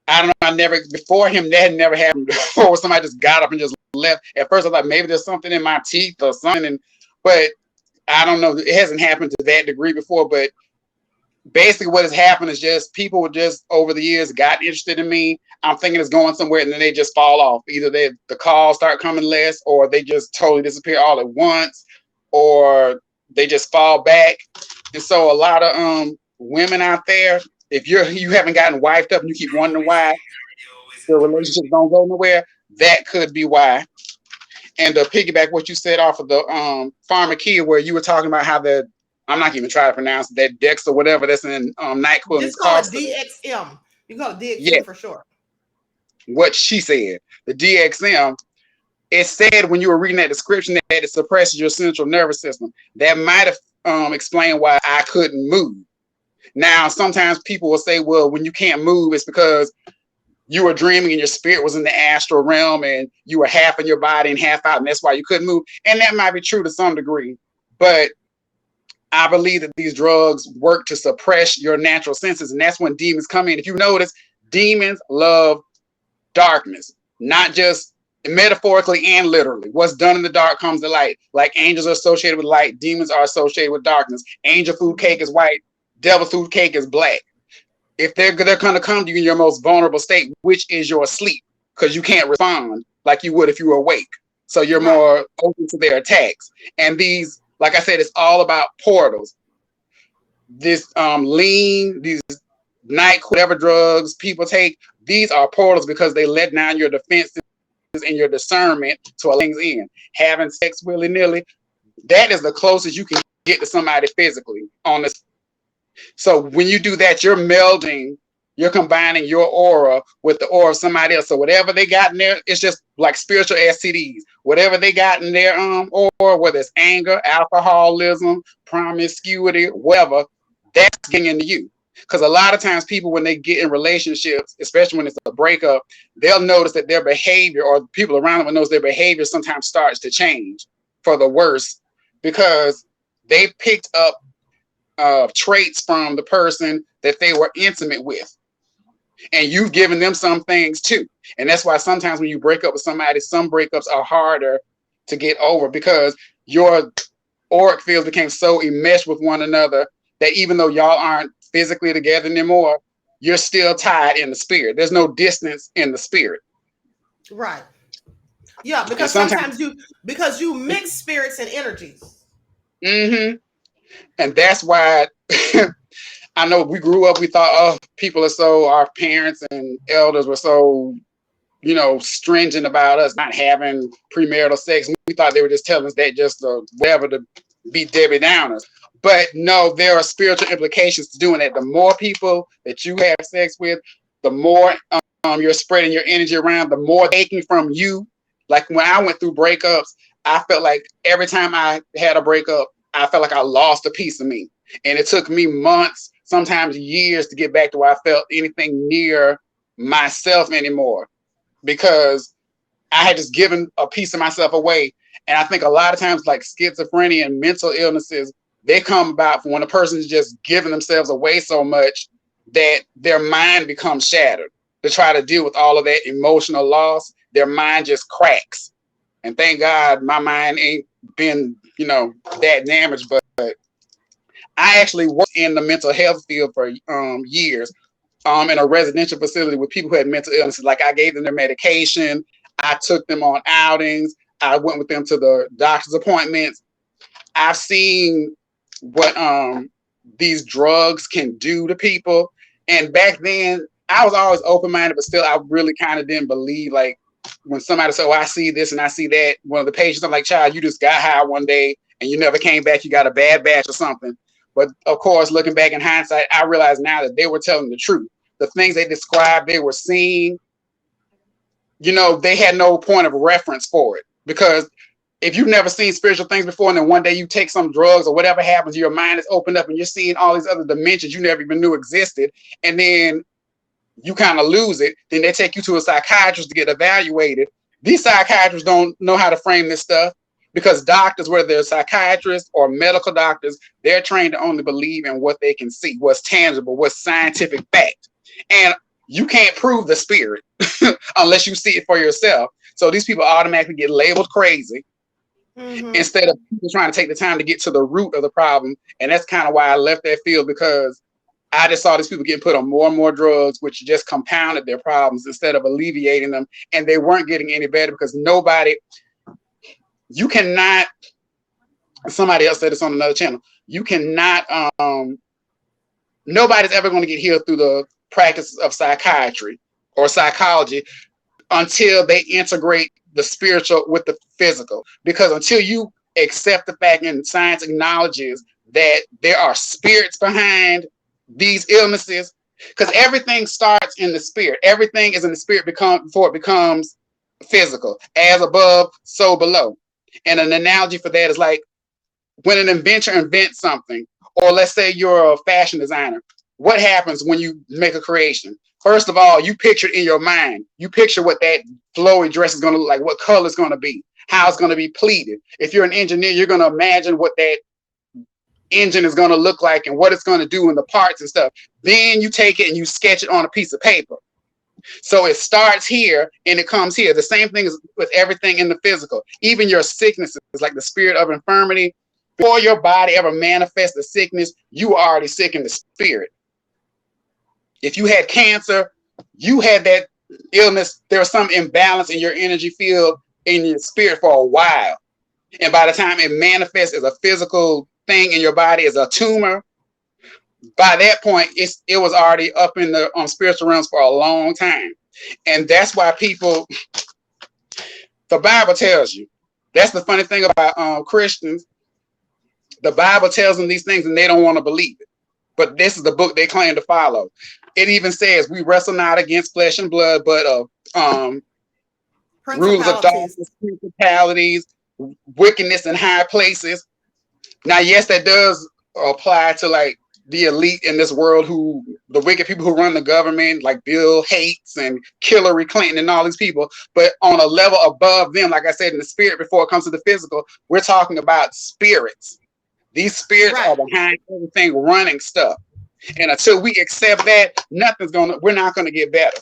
I don't know. I never before him that had never happened before. Where somebody just got up and just left. At first, I thought maybe there's something in my teeth or something, but I don't know. It hasn't happened to that degree before. But basically, what has happened is just people just over the years got interested in me. I'm thinking it's going somewhere, and then they just fall off. Either the calls start coming less, or they just totally disappear all at once, or they just fall back. And so a lot of women out there, if you haven't gotten wifed up and you keep wondering why the relationship don't go nowhere, that could be why. And to piggyback what you said off of the pharmakia, where you were talking about how the I'm not even trying to pronounce that Dex or whatever that's in NyQuil and Just it's call it costing. DXM. You can call it Yeah, DXM for short. what she said, the DXM. It said when you were reading that description that it suppresses your central nervous system. That might have explained why I couldn't move. Now, sometimes people will say, well, when you can't move, it's because you were dreaming and your spirit was in the astral realm and you were half in your body and half out, and that's why you couldn't move. And that might be true to some degree. But I believe that these drugs work to suppress your natural senses, and that's when demons come in. If you notice, demons love darkness, not just metaphorically and literally. What's done in the dark comes to light. Like angels are associated with light, demons are associated with darkness. Angel food cake is white, devil food cake is black. If they're going to come to you in your most vulnerable state, which is your sleep, because you can't respond like you would if you were awake. So you're Right. more open to their attacks. And these, like I said, it's all about portals. This lean, these night, whatever drugs people take, these are portals because they let down your defenses and your discernment to allow things in. Having sex willy nilly, that is the closest you can get to somebody physically on this. So when you do that, you're melding, you're combining your aura with the aura of somebody else. So whatever they got in there, it's just like spiritual STDs. Whatever they got in their aura, whether it's anger, alcoholism, promiscuity, whatever, that's getting into you. Because a lot of times people, when they get in relationships, especially when it's a breakup, they'll notice that their behavior, or people around them will notice their behavior sometimes starts to change for the worse because they picked up traits from the person that they were intimate with. And you've given them some things too. And that's why sometimes when you break up with somebody, some breakups are harder to get over because your auric fields became so enmeshed with one another that even though y'all aren't physically together anymore, you're still tied in the spirit. There's no distance in the spirit. Right. Yeah, And because sometimes, sometimes you mix spirits and energies. mm-hmm, and that's why I know we grew up, we thought, oh, people are so, our parents and elders were so, stringent about us not having premarital sex. We thought they were just telling us that just whatever to be Debbie Downers. But no, there are spiritual implications to doing that. The more people that you have sex with, the more you're spreading your energy around, the more taking from you. Like when I went through breakups, I felt like every time I had a breakup, I felt like I lost a piece of me. And it took me months, sometimes years to get back to where I felt anything near myself anymore, because I had just given a piece of myself away. And I think a lot of times, like schizophrenia and mental illnesses, they come about when a person is just giving themselves away so much that their mind becomes shattered. To try to deal with all of that emotional loss, their mind just cracks. And thank God my mind ain't been, that damaged. But I actually worked in the mental health field for years, in a residential facility with people who had mental illnesses. Like, I gave them their medication, I took them on outings, I went with them to the doctor's appointments. I've seen what these drugs can do to people. And back then, I was always open-minded, but still, I really kind of didn't believe, like, when somebody said, "Oh, I see this and I see that." One of the patients, I'm like, "Child, you just got high one day and you never came back. You got a bad batch or something." But of course, looking back in hindsight, I realize now that they were telling the truth. The things they described, they were seeing, they had no point of reference for it. Because if you've never seen spiritual things before, and then one day you take some drugs or whatever happens, your mind is opened up and you're seeing all these other dimensions you never even knew existed, and then you kind of lose it, then they take you to a psychiatrist to get evaluated. These psychiatrists don't know how to frame this stuff, because doctors, whether they're psychiatrists or medical doctors, they're trained to only believe in what they can see, what's tangible, what's scientific fact. And you can't prove the spirit unless you see it for yourself. So these people automatically get labeled crazy, instead of people trying to take the time to get to the root of the problem. And that's kind of why I left that field, because I just saw these people getting put on more and more drugs, which just compounded their problems instead of alleviating them. And they weren't getting any better, because you cannot, somebody else said this on another channel, you cannot, nobody's ever going to get healed through the practice of psychiatry or psychology until they integrate the spiritual with the physical. Because until you accept the fact, and science acknowledges that there are spirits behind these illnesses, because everything starts in the spirit. Everything is in the spirit before it becomes physical. As above, so below. And an analogy for that is like when an inventor invents something, or let's say you're a fashion designer. What happens when you make a creation? First of all, you picture it in your mind. You picture what that flowy dress is going to look like, what color it's going to be, how it's going to be pleated. If you're an engineer, you're going to imagine what that engine is going to look like and what it's going to do in the parts and stuff. Then you take it and you sketch it on a piece of paper. So it starts here and it comes here. The same thing is with everything in the physical. Even your sicknesses, like the spirit of infirmity. Before your body ever manifests the sickness, you are already sick in the spirit. If you had cancer, you had that illness. There was some imbalance in your energy field in your spirit for a while. And by the time it manifests as a physical thing in your body, as a tumor, by that point, it was already up in the spiritual realms for a long time. And that's why the Bible tells you, that's the funny thing about Christians. The Bible tells them these things and they don't want to believe it. But this is the book they claim to follow. It even says we wrestle not against flesh and blood, but rulers of darkness, principalities, wickedness in high places. Now, yes, that does apply to like the elite in this world, the wicked people who run the government, like Bill Gates and Hillary Clinton and all these people. But on a level above them, like I said, in the spirit, before it comes to the physical, we're talking about spirits. These spirits are behind everything running stuff. And until we accept that, we're not going to get better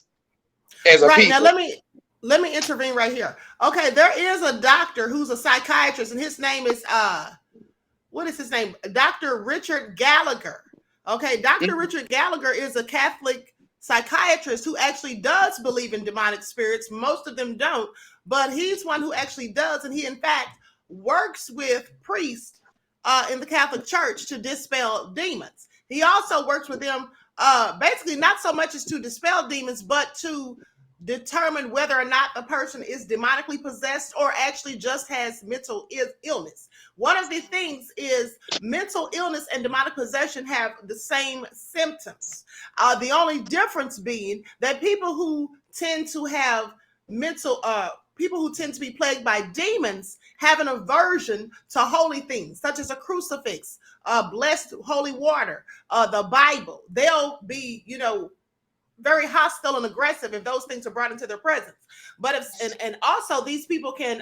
as a people. Now let me intervene right here. Okay, there is a doctor who's a psychiatrist, and his name is what is his name? Dr. Richard Gallagher. Okay, Dr. Richard Gallagher is a Catholic psychiatrist who actually does believe in demonic spirits. Most of them don't, but he's one who actually does, and he in fact works with priests in the Catholic Church to dispel demons. He also works with them basically not so much as to dispel demons, but to determine whether or not the person is demonically possessed or actually just has mental illness. One of the things is mental illness and demonic possession have the same symptoms. The only difference being that people who tend to have mental people who tend to be plagued by demons have an aversion to holy things, such as a crucifix, blessed holy water, the Bible. They'll be, very hostile and aggressive if those things are brought into their presence. But if and also these people can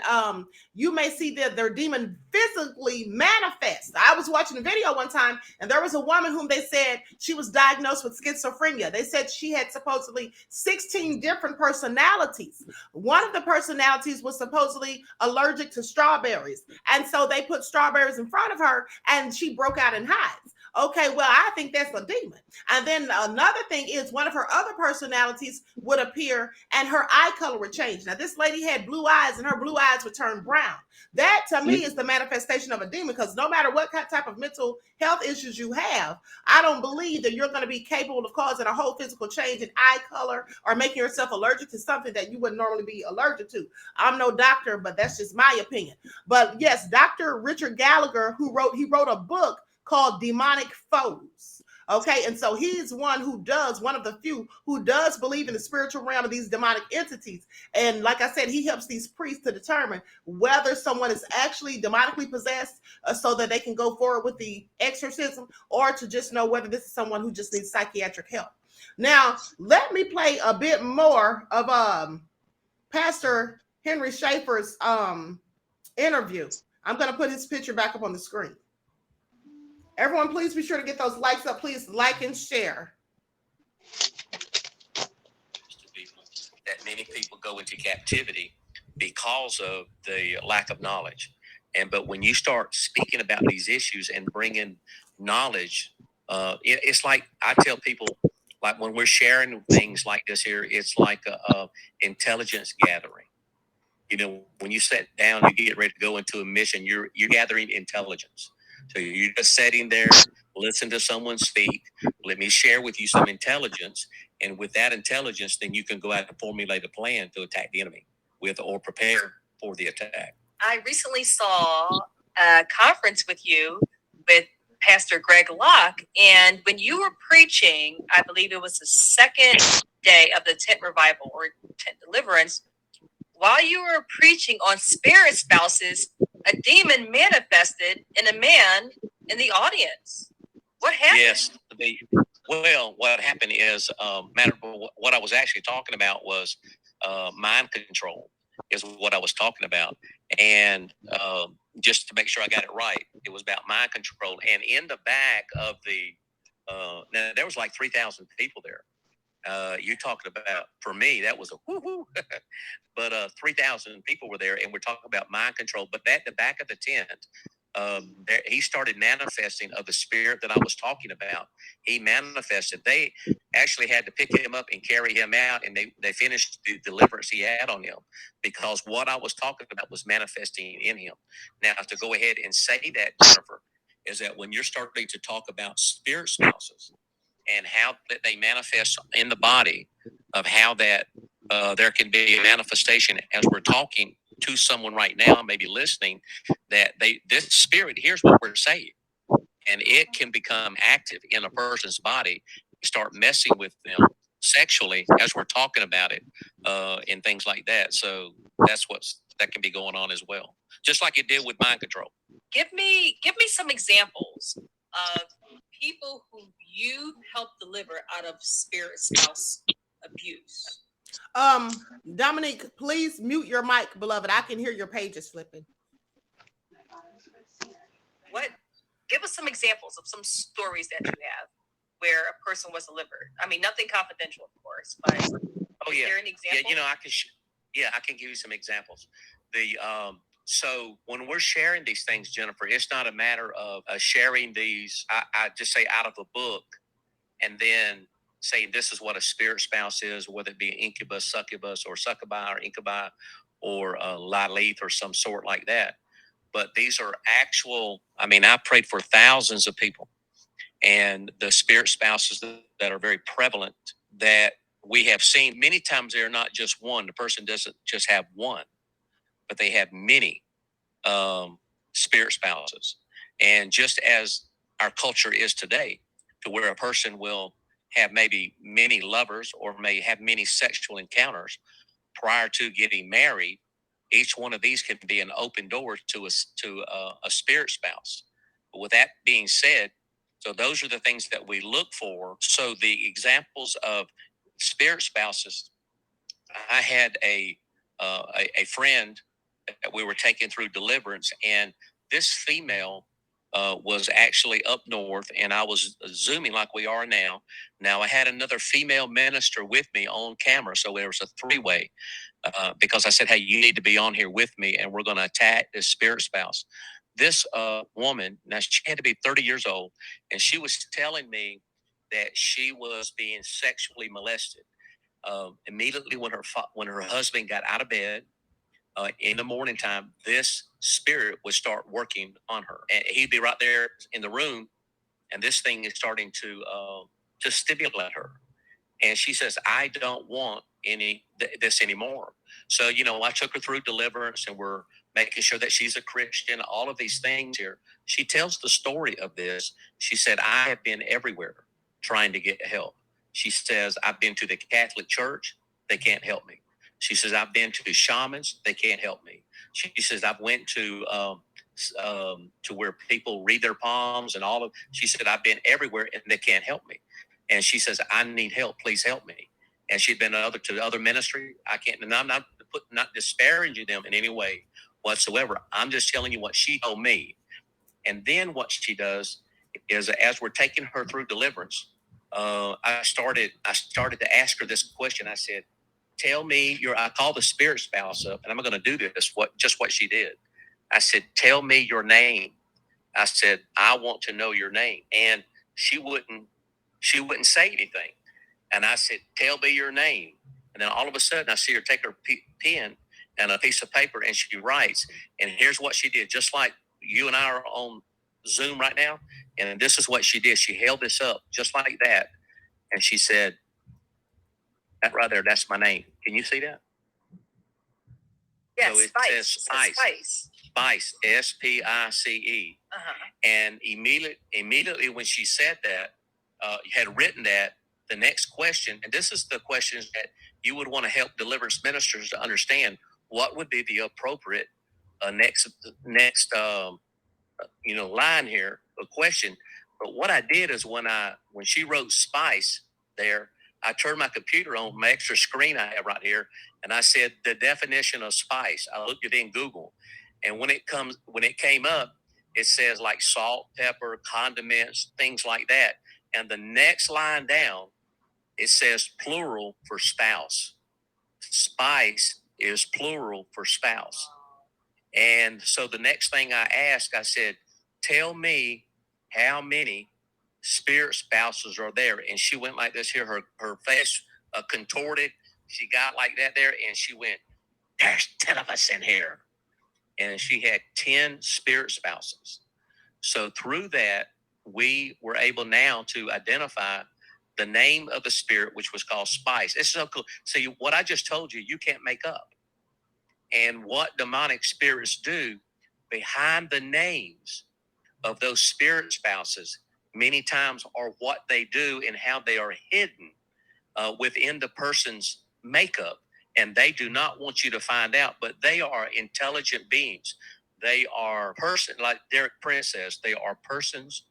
you may see that their demon physically manifest. I was watching a video one time and there was a woman whom they said she was diagnosed with schizophrenia. They said she had supposedly 16 different personalities. One of the personalities was supposedly allergic to strawberries, and so they put strawberries in front of her and she broke out in hives. Okay, well, I think that's a demon. And then another thing is one of her other personalities would appear and her eye color would change. Now, this lady had blue eyes and her blue eyes would turn brown. That to me is the manifestation of a demon, because no matter what type of mental health issues you have, I don't believe that you're going to be capable of causing a whole physical change in eye color or making yourself allergic to something that you wouldn't normally be allergic to. I'm no doctor, but that's just my opinion. But yes, Dr. Richard Gallagher, he wrote a book called Demonic Foes. Okay, and so he's one of the few who does believe in the spiritual realm of these demonic entities. And like I said, he helps these priests to determine whether someone is actually demonically possessed, so that they can go forward with the exorcism, or to just know whether this is someone who just needs psychiatric help. Now, let me play a bit more of Pastor Henry Schaefer's interview. I'm going to put his picture back up on the screen. Everyone, please be sure to get those likes up. Please like and share. That many people go into captivity because of the lack of knowledge. But when you start speaking about these issues and bringing knowledge, it's like I tell people, like when we're sharing things like this here, it's like a intelligence gathering. When you sit down, you get ready to go into a mission, you're gathering intelligence. So you're just sitting there, listen to someone speak. Let me share with you some intelligence. And with that intelligence, then you can go out and formulate a plan to attack the enemy with, or prepare for the attack. I recently saw a conference with you with Pastor Greg Locke. And when you were preaching, I believe it was the second day of the tent revival or tent deliverance, while you were preaching on spirit spouses, a demon manifested in a man in the audience. What happened? Yes. Well, what happened is, what I was actually talking about was mind control is what I was talking about. And just to make sure I got it right, it was about mind control. And in the back of now there was like 3,000 people there. You're talking about, for me, that was a woo-hoo. But 3,000 people were there, and we're talking about mind control. But at the back of the tent, he started manifesting of the spirit that I was talking about. He manifested. They actually had to pick him up and carry him out, and they finished the deliverance he had on him, because what I was talking about was manifesting in him. Now, to go ahead and say that, Jennifer, is that when you're starting to talk about spirit spouses and how that they manifest in the body, of how that there can be a manifestation as we're talking to someone right now, maybe listening, that this spirit hears what we're saying, and it can become active in a person's body, start messing with them sexually as we're talking about it, and things like that. So that can be going on as well, just like it did with mind control. Give me some examples of people who you helped deliver out of spirit spouse abuse. Dominique, please mute your mic, beloved. I can hear your pages flipping. What? Give us some examples of some stories that you have where a person was delivered. I mean, nothing confidential, of course, but is there an example? Yeah, I can give you some examples. So when we're sharing these things, Jennifer, it's not a matter of sharing these, I just say, out of a book, and then saying this is what a spirit spouse is, whether it be an incubus, succubus, or succubi, or incubi, or Lilith, or some sort like that. But these are actual, I prayed for thousands of people, and the spirit spouses that are very prevalent that we have seen, many times they're not just one. The person doesn't just have one, but they have many spirit spouses. And just as our culture is today, to where a person will have maybe many lovers or may have many sexual encounters prior to getting married, Each one of these can be an open door to a spirit spouse. But with that being said, so those are the things that we look for. So the examples of spirit spouses, I had a friend that we were taking through Deliverance, and this female was actually up north, and I was Zooming like we are now. Now I had another female minister with me on camera, so there was a three-way because I said, "Hey, you need to be on here with me, and we're going to attack this spirit spouse." This woman, now she had to be 30 years old, and she was telling me that she was being sexually molested. Immediately when her husband got out of bed in the morning time, this spirit would start working on her, and he'd be right there in the room, and this thing is starting to stimulate her. And she says, "I don't want this anymore." So I took her through Deliverance, and we're making sure that she's a Christian. All of these things here. She tells the story of this. She said, "I have been everywhere trying to get help." She says, "I've been to the Catholic Church. They can't help me." She says, "I've been to shamans. They can't help me." She says, "I've went to where people read their palms and all of." She said, "I've been everywhere and they can't help me." And she says, "I need help. Please help me." And she'd been to other ministry. I can't, and I'm not disparaging them in any way whatsoever. I'm just telling you what she told me. And then what she does is, as we're taking her through Deliverance, I started to ask her this question. I said, "Tell me I called the spirit spouse up, and I'm going to do this. What she did. I said, "Tell me your name." I said, "I want to know your name." And she wouldn't say anything. And I said, "Tell me your name." And then all of a sudden I see her take her pen and a piece of paper, and she writes. And here's what she did, just like you and I are on Zoom right now. And this is what she did. She held this up just like that. And she said, "That right there, that's my name. Can you see that?" Yes, so it says Spice. Spice, SPICE. And immediately when she said that, had written that, the next question, and this is the questions that you would want to help Deliverance ministers to understand, what would be the appropriate next line here, a question. But what I did is when she wrote Spice there, I turned my computer on, my extra screen I have right here, and I said the definition of spice. I looked it in Google, and when it came up, it says like salt, pepper, condiments, things like that. And the next line down, it says plural for spouse. Spice is plural for spouse. And so the next thing I asked, I said, "Tell me how many spirit spouses are there." And she went like this here, her face contorted. She got like that there, and she went, "There's 10 of us in here." And she had 10 spirit spouses. So through that, we were able now to identify the name of the spirit, which was called Spice. It's so cool. So what I just told you, you can't make up. And what demonic spirits do behind the names of those spirit spouses many times are what they do and how they are hidden within the person's makeup. And they do not want you to find out, but they are intelligent beings. They are like Derek Prince says, they are persons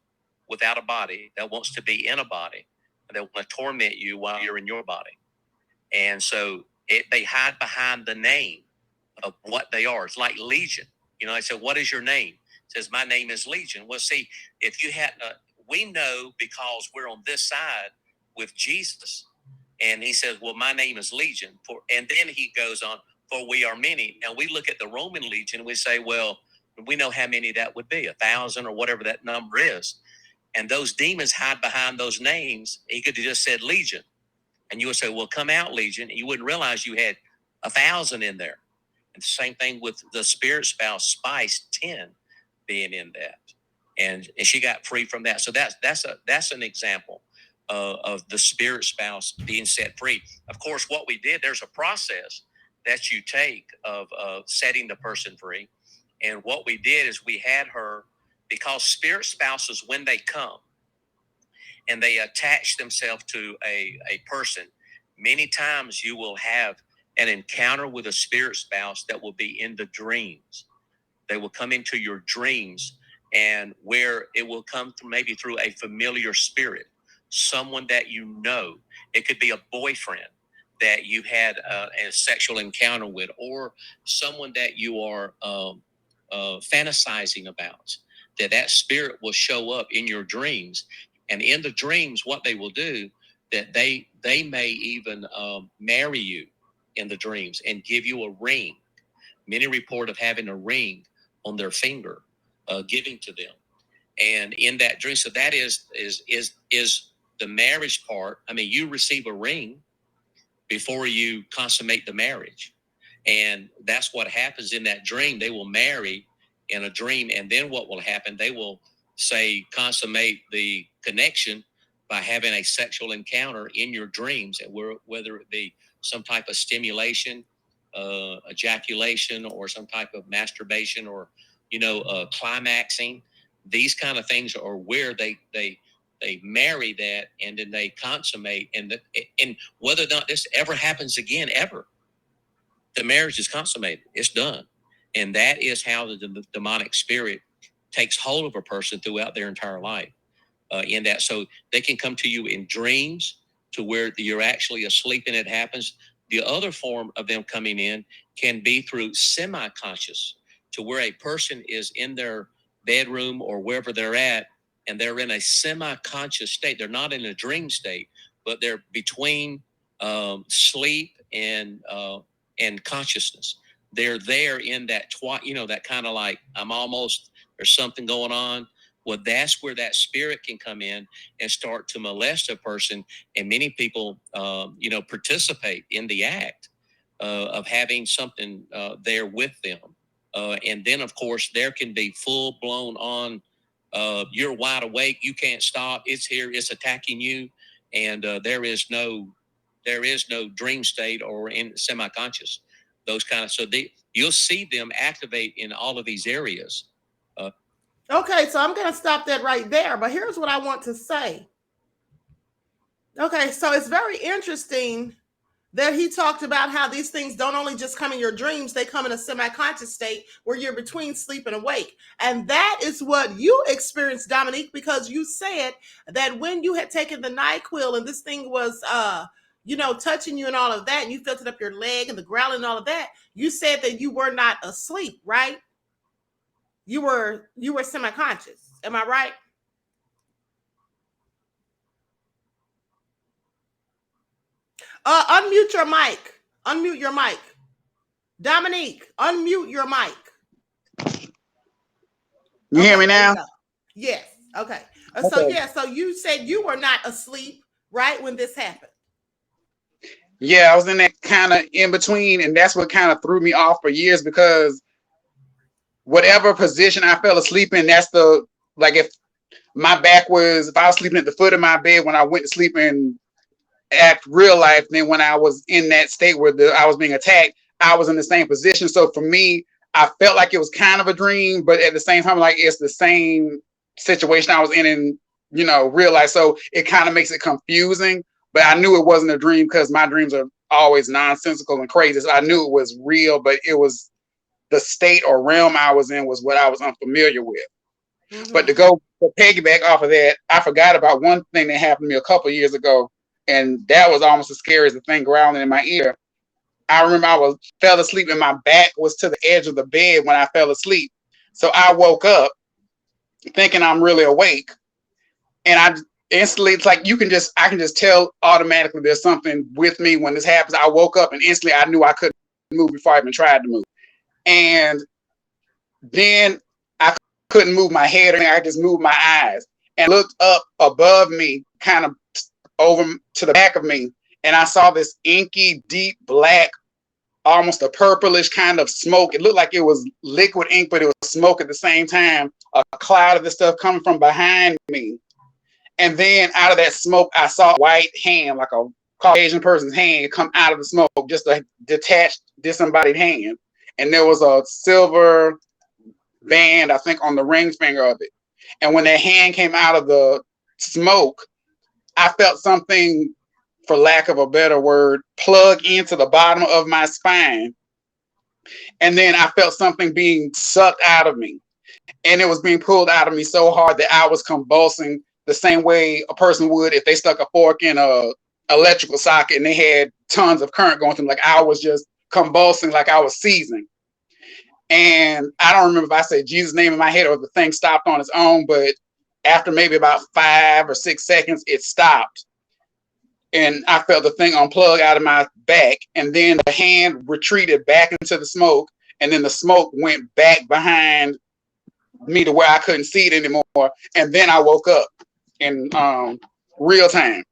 without a body that wants to be in a body. They want to torment you while you're in your body. And so they hide behind the name of what they are. It's like Legion. I said, "What is your name?" It says, "My name is Legion." Well, see, if you hadn't, we know because we're on this side with Jesus. And he says, "Well, my name is Legion." And then he goes on, "For we are many." Now we look at the Roman legion and we say, well, we know how many that would be, 1,000 or whatever that number is. And those demons hide behind those names. He could have just said Legion. And you would say, "Well, come out, Legion." And you wouldn't realize you had 1,000 in there. And the same thing with the spirit spouse, Spice, 10 being in that. And she got free from that. So that's an example of the spirit spouse being set free. Of course, what we did, there's a process that you take of setting the person free. And what we did is we had her, because spirit spouses, when they come and they attach themselves to a person, many times you will have an encounter with a spirit spouse that will be in the dreams. They will come into your dreams, and where it will come through, maybe through a familiar spirit, someone that you know. It could be a boyfriend that you had a sexual encounter with, or someone that you are fantasizing about. That spirit will show up in your dreams, and in the dreams, what they will do, that they may even marry you in the dreams and give you a ring. Many report of having a ring on their finger, giving to them, and in that dream. So that is the marriage part. I mean, you receive a ring before you consummate the marriage, and that's what happens in that dream. They will marry in a dream, and then what will happen? They will say consummate the connection by having a sexual encounter in your dreams, and whether it be some type of stimulation, ejaculation, or some type of masturbation, or climaxing. These kind of things are where they marry that, and then they consummate, and whether or not this ever happens again, ever, the marriage is consummated. It's done. And that is how the demonic spirit takes hold of a person throughout their entire life. In that, so they can come to you in dreams, to where you're actually asleep and it happens. The other form of them coming in can be through semi-conscious, to where a person is in their bedroom or wherever they're at, and they're in a semi-conscious state. They're not in a dream state, but they're between sleep and consciousness. They're there in that that kind of like, there's something going on. Well, that's where that spirit can come in and start to molest a person. And many people, participate in the act of having something there with them. And then, of course, there can be full blown on, you're wide awake, you can't stop, it's here, it's attacking you. And there is no dream state or in semi-conscious, those kind of, you'll see them activate in all of these areas. Okay, so I'm going to stop that right there. But here's what I want to say. Okay, so it's very interesting that he talked about how these things don't only just come in your dreams, they come in a semi-conscious state where you're between sleep and awake. And that is what you experienced, Dominique, because you said that when you had taken the NyQuil and this thing was, touching you and all of that, and you felt it up your leg and the growling and all of that, you said that you were not asleep, right? You were semi-conscious. Am I right? Unmute your mic. Unmute your mic. Dominique, unmute your mic. You hear me now? Yes. Okay. So you said you were not asleep, right, when this happened? Yeah, I was in that kind of in between, and that's what kind of threw me off for years, because whatever position I fell asleep in, that's if my back was, if I was sleeping at the foot of my bed when I went to sleep in at real life, then when I was in that state where I was being attacked, I was in the same position. So for me, I felt like it was kind of a dream, but at the same time, like it's the same situation I was in real life. So it kind of makes it confusing, but I knew it wasn't a dream because my dreams are always nonsensical and crazy. So I knew it was real, but it was the state or realm I was in was what I was unfamiliar with. Mm-hmm. But to piggyback off of that, I forgot about one thing that happened to me a couple of years ago, and that was almost as scary as the thing growling in my ear. I remember I fell asleep and my back was to the edge of the bed when I fell asleep. So I woke up thinking I'm really awake, and I instantly, it's like I can just tell automatically there's something with me when this happens. I woke up and instantly I knew I couldn't move before I even tried to move. And then I couldn't move my head or anything. I just moved my eyes and looked up above me, kind of over to the back of me. And I saw this inky, deep black, almost a purplish kind of smoke. It looked like it was liquid ink, but it was smoke at the same time. A cloud of this stuff coming from behind me. And then out of that smoke, I saw a white hand, like a Caucasian person's hand, come out of the smoke, just a detached, disembodied hand. And there was a silver band, I think, on the ring finger of it. And when that hand came out of the smoke, I felt something for lack of a better word, plug into the bottom of my spine. And then I felt something being sucked out of me. And it was being pulled out of me so hard that I was convulsing the same way a person would if they stuck a fork in a electrical socket and they had tons of current going through. Like I was just convulsing like I was seizing. And I don't remember if I said Jesus' name in my head or if the thing stopped on its own, but after maybe about 5 or 6 seconds, it stopped. And I felt the thing unplug out of my back. And then the hand retreated back into the smoke. And then the smoke went back behind me to where I couldn't see it anymore. And then I woke up in real time.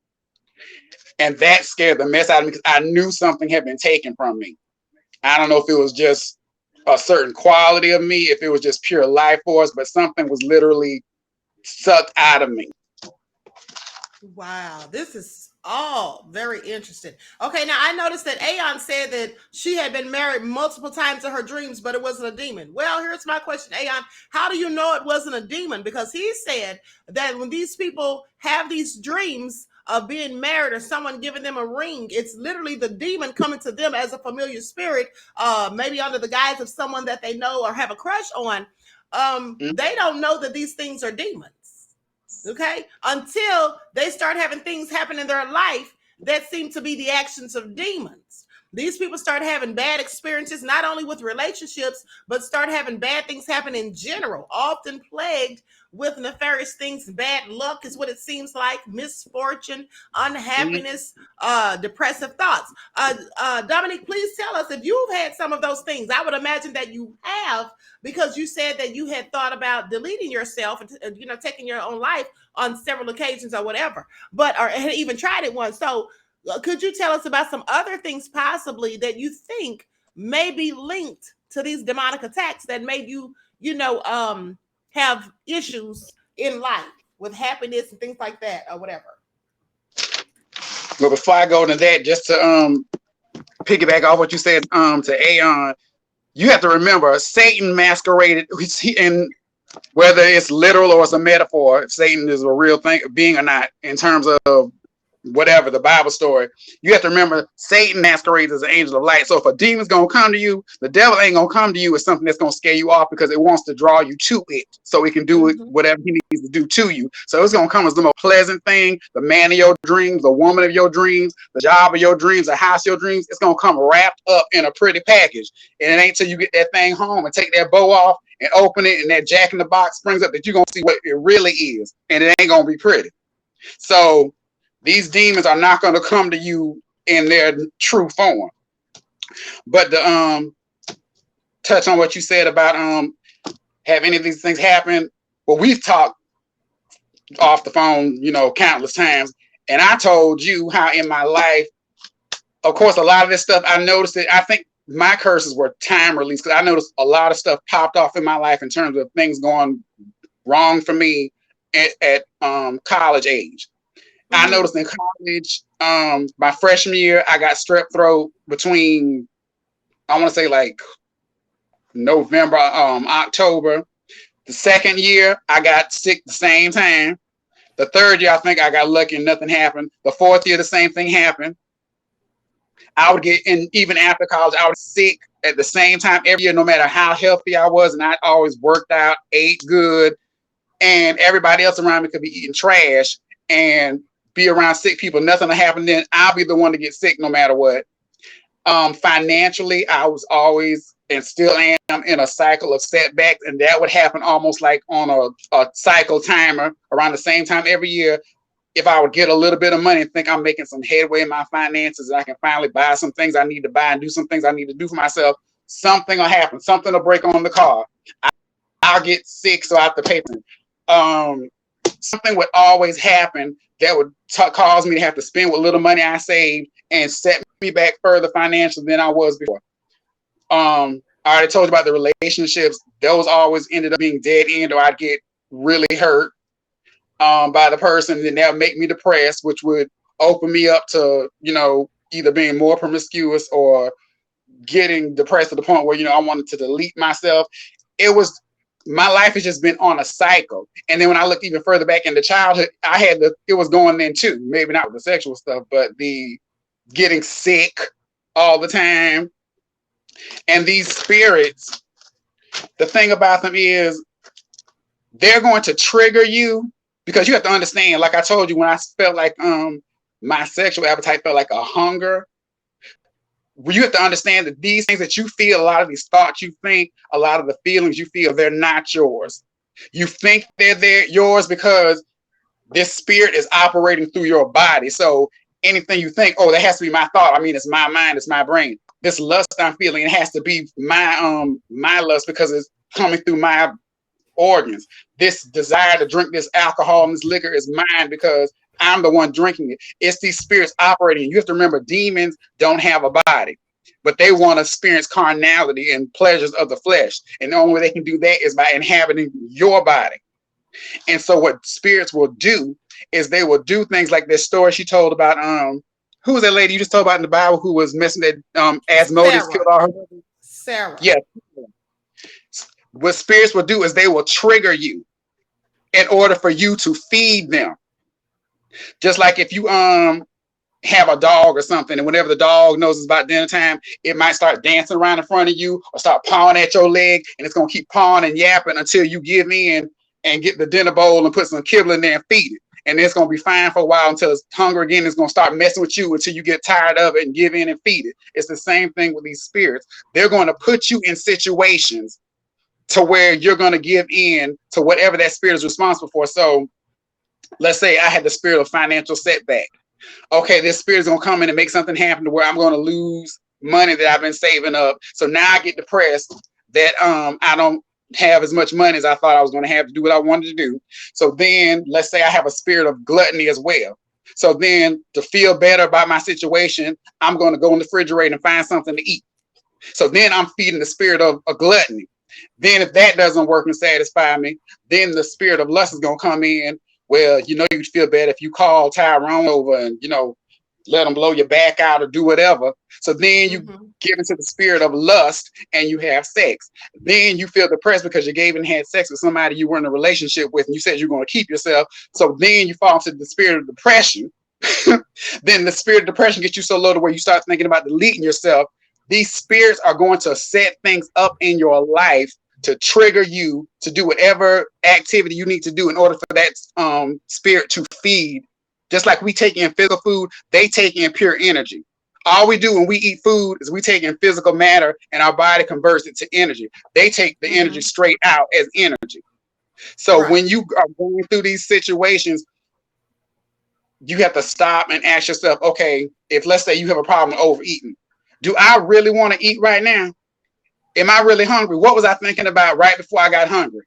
And that scared the mess out of me because I knew something had been taken from me. I don't know if it was just a certain quality of me, if it was just pure life force, but something was literally sucked out of me. Wow, this is all very interesting. Okay, now I noticed that Aeon said that she had been married multiple times in her dreams, but it wasn't a demon. Well, here's my question, Aeon. How do you know it wasn't a demon? Because he said that when these people have these dreams of being married or someone giving them a ring, it's literally the demon coming to them as a familiar spirit, maybe under the guise of someone that they know or have a crush on. They don't know that these things are demons. Okay, until they start having things happen in their life that seem to be the actions of demons. These people start having bad experiences, not only with relationships, but start having bad things happen in general, often plagued with nefarious things. Bad luck is what it seems like, misfortune, unhappiness, depressive thoughts. Dominique, please tell us if you've had some of those things. I would imagine that you have, because you said that you had thought about deleting yourself and taking your own life on several occasions or whatever, or had even tried it once. So could you tell us about some other things possibly that you think may be linked to these demonic attacks that made you, have issues in life with happiness and things like that or whatever? Well, before I go into that, just to piggyback off what you said to Aeon, you have to remember Satan masqueraded, and whether it's literal or it's a metaphor, Satan is a real thing, being or not, in terms of whatever the Bible story. You have to remember Satan masquerades as an angel of light. So if a demon's gonna come to you, the devil ain't gonna come to you with something that's gonna scare you off, because it wants to draw you to it so it can do it whatever he needs to do to you. So it's gonna come as the most pleasant thing, the man of your dreams, the woman of your dreams, the job of your dreams, the house of your dreams. It's gonna come wrapped up in a pretty package. And it ain't till you get that thing home and take that bow off and open it and that jack in the box springs up that you're gonna see what it really is. And it ain't gonna be pretty. So these demons are not going to come to you in their true form. But to touch on what you said about have any of these things happen, well, we've talked off the phone, countless times. And I told you how in my life, of course, a lot of this stuff, I noticed it. I think my curses were time released, because I noticed a lot of stuff popped off in my life in terms of things going wrong for me at college age. I noticed in college, my freshman year, I got strep throat between, I want to say like November, October. The second year, I got sick the same time. The third year, I think I got lucky and nothing happened. The fourth year, the same thing happened. I would get, and even after college, I was sick at the same time every year, no matter how healthy I was. And I always worked out, ate good, and everybody else around me could be eating trash and be around sick people. Nothing will happen. Then I'll be the one to get sick no matter what. Financially, I was always and still am in a cycle of setbacks, and that would happen almost like on a cycle timer around the same time every year. If I would get a little bit of money and think I'm making some headway in my finances, and I can finally buy some things I need to buy and do some things I need to do for myself, something will happen. Something will break on the car. I'll get sick, so I have to pay for it. Something would always happen that would cause me to have to spend what little money I saved and set me back further financially than I was before. I already told you about the relationships. Those always ended up being dead end, or I'd get really hurt by the person, and then that would make me depressed, which would open me up to, either being more promiscuous or getting depressed to the point where, I wanted to delete myself. It was my life has just been on a cycle. And then when I look even further back into childhood, it was going then too. Maybe not with the sexual stuff, but the getting sick all the time. And these spirits, the thing about them is they're going to trigger you, because you have to understand, like I told you, when I felt like my sexual appetite felt like a hunger, you have to understand that these things that you feel, a lot of these thoughts you think, a lot of the feelings you feel, they're not yours. You think they're yours because this spirit is operating through your body. So anything you think, oh, that has to be my thought. I mean, it's my mind, it's my brain. This lust I'm feeling, it has to be my lust because it's coming through my organs. This desire to drink this alcohol and this liquor is mine because I'm the one drinking it. It's these spirits operating. You have to remember, demons don't have a body, but they want to experience carnality and pleasures of the flesh. And the only way they can do that is by inhabiting your body. And so what spirits will do is they will do things like this story she told about, who was that lady you just told about in the Bible who was missing that Asmodeus killed all her brothers? Sarah. Yeah. What spirits will do is they will trigger you in order for you to feed them. Just like if you have a dog or something, and whenever the dog knows it's about dinner time, it might start dancing around in front of you or start pawing at your leg, and it's going to keep pawing and yapping until you give in and get the dinner bowl and put some kibble in there and feed it. And it's going to be fine for a while until it's hungry again. It's going to start messing with you until you get tired of it and give in and feed it. It's the same thing with these spirits. They're going to put you in situations to where you're going to give in to whatever that spirit is responsible for. So let's say I had the spirit of financial setback. Okay, this spirit is going to come in and make something happen to where I'm going to lose money that I've been saving up. So now I get depressed that I don't have as much money as I thought I was going to have to do what I wanted to do. So then let's say I have a spirit of gluttony as well. So then to feel better about my situation, I'm going to go in the refrigerator and find something to eat. So then I'm feeding the spirit of gluttony. Then if that doesn't work and satisfy me, then the spirit of lust is going to come in. Well, you'd feel better if you call Tyrone over and, let them blow your back out or do whatever. So then you give into the spirit of lust and you have sex. Then you feel depressed because you gave and had sex with somebody you were in a relationship with and you said you're going to keep yourself. So then you fall into the spirit of depression. Then the spirit of depression gets you so low to where you start thinking about deleting yourself. These spirits are going to set things up in your life to trigger you to do whatever activity you need to do in order for that spirit to feed. Just like we take in physical food, they take in pure energy. All we do when we eat food is we take in physical matter and our body converts it to energy. They take the energy straight out as energy. So when you are going through these situations, you have to stop and ask yourself, okay, if let's say you have a problem overeating, do I really want to eat right now? Am I really hungry? What was I thinking about right before I got hungry?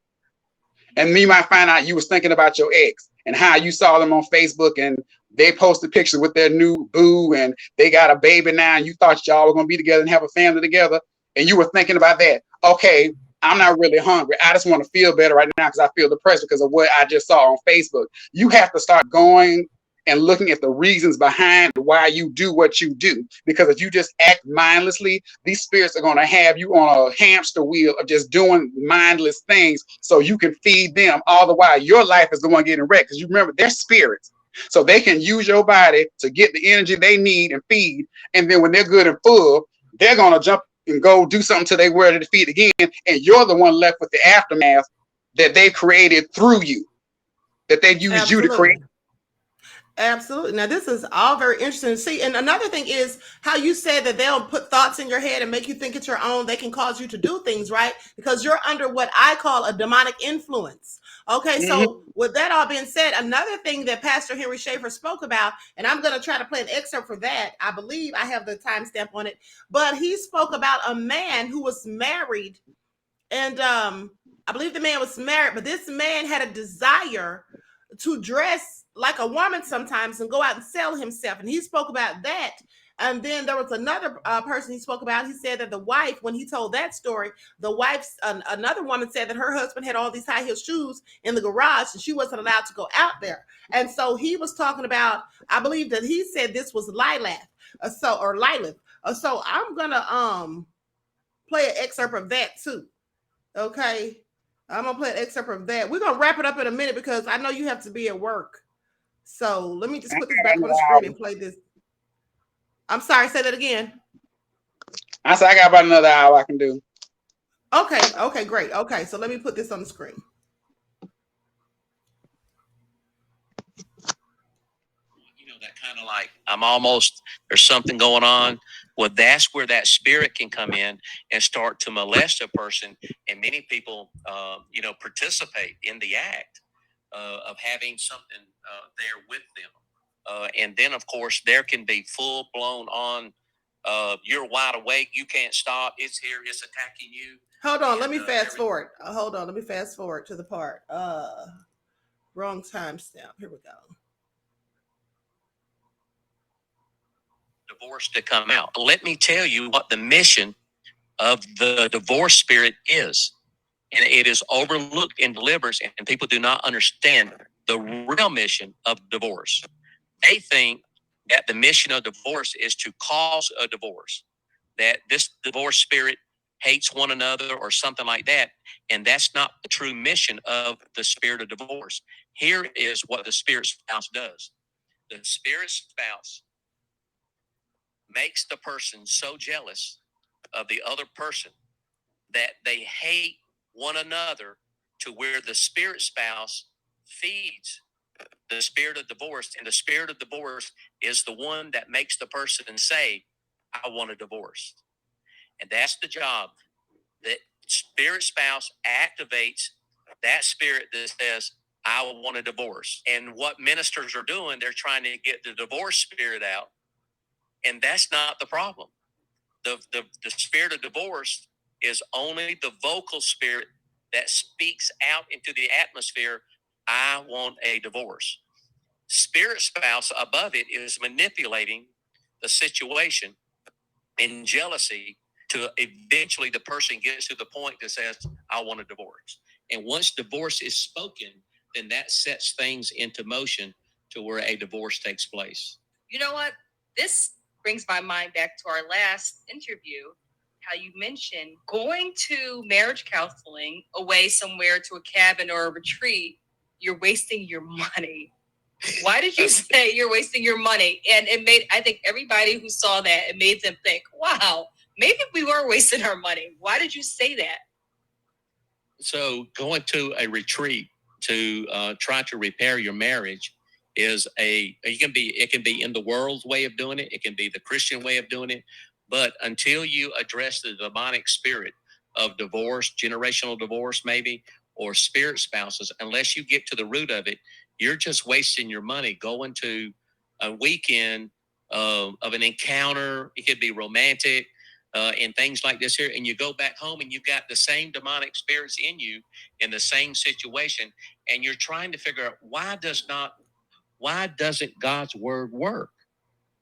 And you might find out you was thinking about your ex and how you saw them on Facebook and they posted pictures with their new boo and they got a baby now and you thought y'all were going to be together and have a family together. And you were thinking about that. Okay, I'm not really hungry. I just want to feel better right now because I feel depressed because of what I just saw on Facebook. You have to start going and looking at the reasons behind why you do what you do. Because if you just act mindlessly, these spirits are going to have you on a hamster wheel of just doing mindless things so you can feed them. All the while, your life is the one getting wrecked because you remember, they're spirits. So they can use your body to get the energy they need and feed. And then when they're good and full, they're going to jump and go do something till they're ready to feed again. And you're the one left with the aftermath that they created through you, that they've used you to create. Absolutely. Now, this is all very interesting to see. And another thing is how you said that they'll put thoughts in your head and make you think it's your own. They can cause you to do things, right? Because you're under what I call a demonic influence. Okay, so with that all being said, another thing that Pastor Henry Schaefer spoke about, and I'm going to try to play an excerpt for that. I believe I have the timestamp on it, but he spoke about a man who was married, and I believe the man was married, but this man had a desire to dress like a woman sometimes and go out and sell himself. And he spoke about that. And then there was another person he spoke about. He said that the wife, when he told that story, the wife's another woman said that her husband had all these high heel shoes in the garage and she wasn't allowed to go out there. And so he was talking about, I believe that he said this was Lilith. So I'm gonna play an excerpt of that too. Okay. I'm gonna play an excerpt of that. We're gonna wrap it up in a minute because I know you have to be at work. So let me just put this back on the screen and play this. I'm sorry, say that again. I said I got about another hour I can do. Okay, great. Okay, so let me put this on the screen. That kind of like, there's something going on. Well, that's where that spirit can come in and start to molest a person. And many people, participate in the act of having something there with them. And then, of course, there can be full blown on, you're wide awake, you can't stop, it's here, it's attacking you. Hold on, let me fast forward. Hold on, let me fast forward to the part. Wrong timestamp. Here we go. Divorce to come out. Let me tell you what the mission of the divorce spirit is. And it is overlooked in deliverance, and people do not understand the real mission of divorce. They think that the mission of divorce is to cause a divorce, that this divorce spirit hates one another or something like that. And that's not the true mission of the spirit of divorce. Here is what the spirit spouse does. The spirit spouse makes the person so jealous of the other person that they hate one another, to where the spirit spouse feeds the spirit of divorce. And the spirit of divorce is the one that makes the person say, I want a divorce. And that's the job. That spirit spouse activates that spirit that says, I want a divorce. And what ministers are doing, they're trying to get the divorce spirit out. And that's not the problem. The spirit of divorce is only the vocal spirit that speaks out into the atmosphere, I want a divorce. Spirit spouse above it is manipulating the situation in jealousy to eventually the person gets to the point that says, I want a divorce. And once divorce is spoken, then that sets things into motion to where a divorce takes place. You know what? This brings my mind back to our last interview, how you mentioned going to marriage counseling away somewhere to a cabin or a retreat, you're wasting your money. Why did you say you're wasting your money? And it made, I think everybody who saw that, it made them think, wow, maybe we were wasting our money. Why did you say that? So going to a retreat to try to repair your marriage is it can be in the world's way of doing it. It can be the Christian way of doing it. But until you address the demonic spirit of divorce, generational divorce maybe, or spirit spouses, unless you get to the root of it, you're just wasting your money going to a weekend of an encounter. It could be romantic and things like this here. And you go back home and you've got the same demonic spirits in you in the same situation. And you're trying to figure out why doesn't God's word work?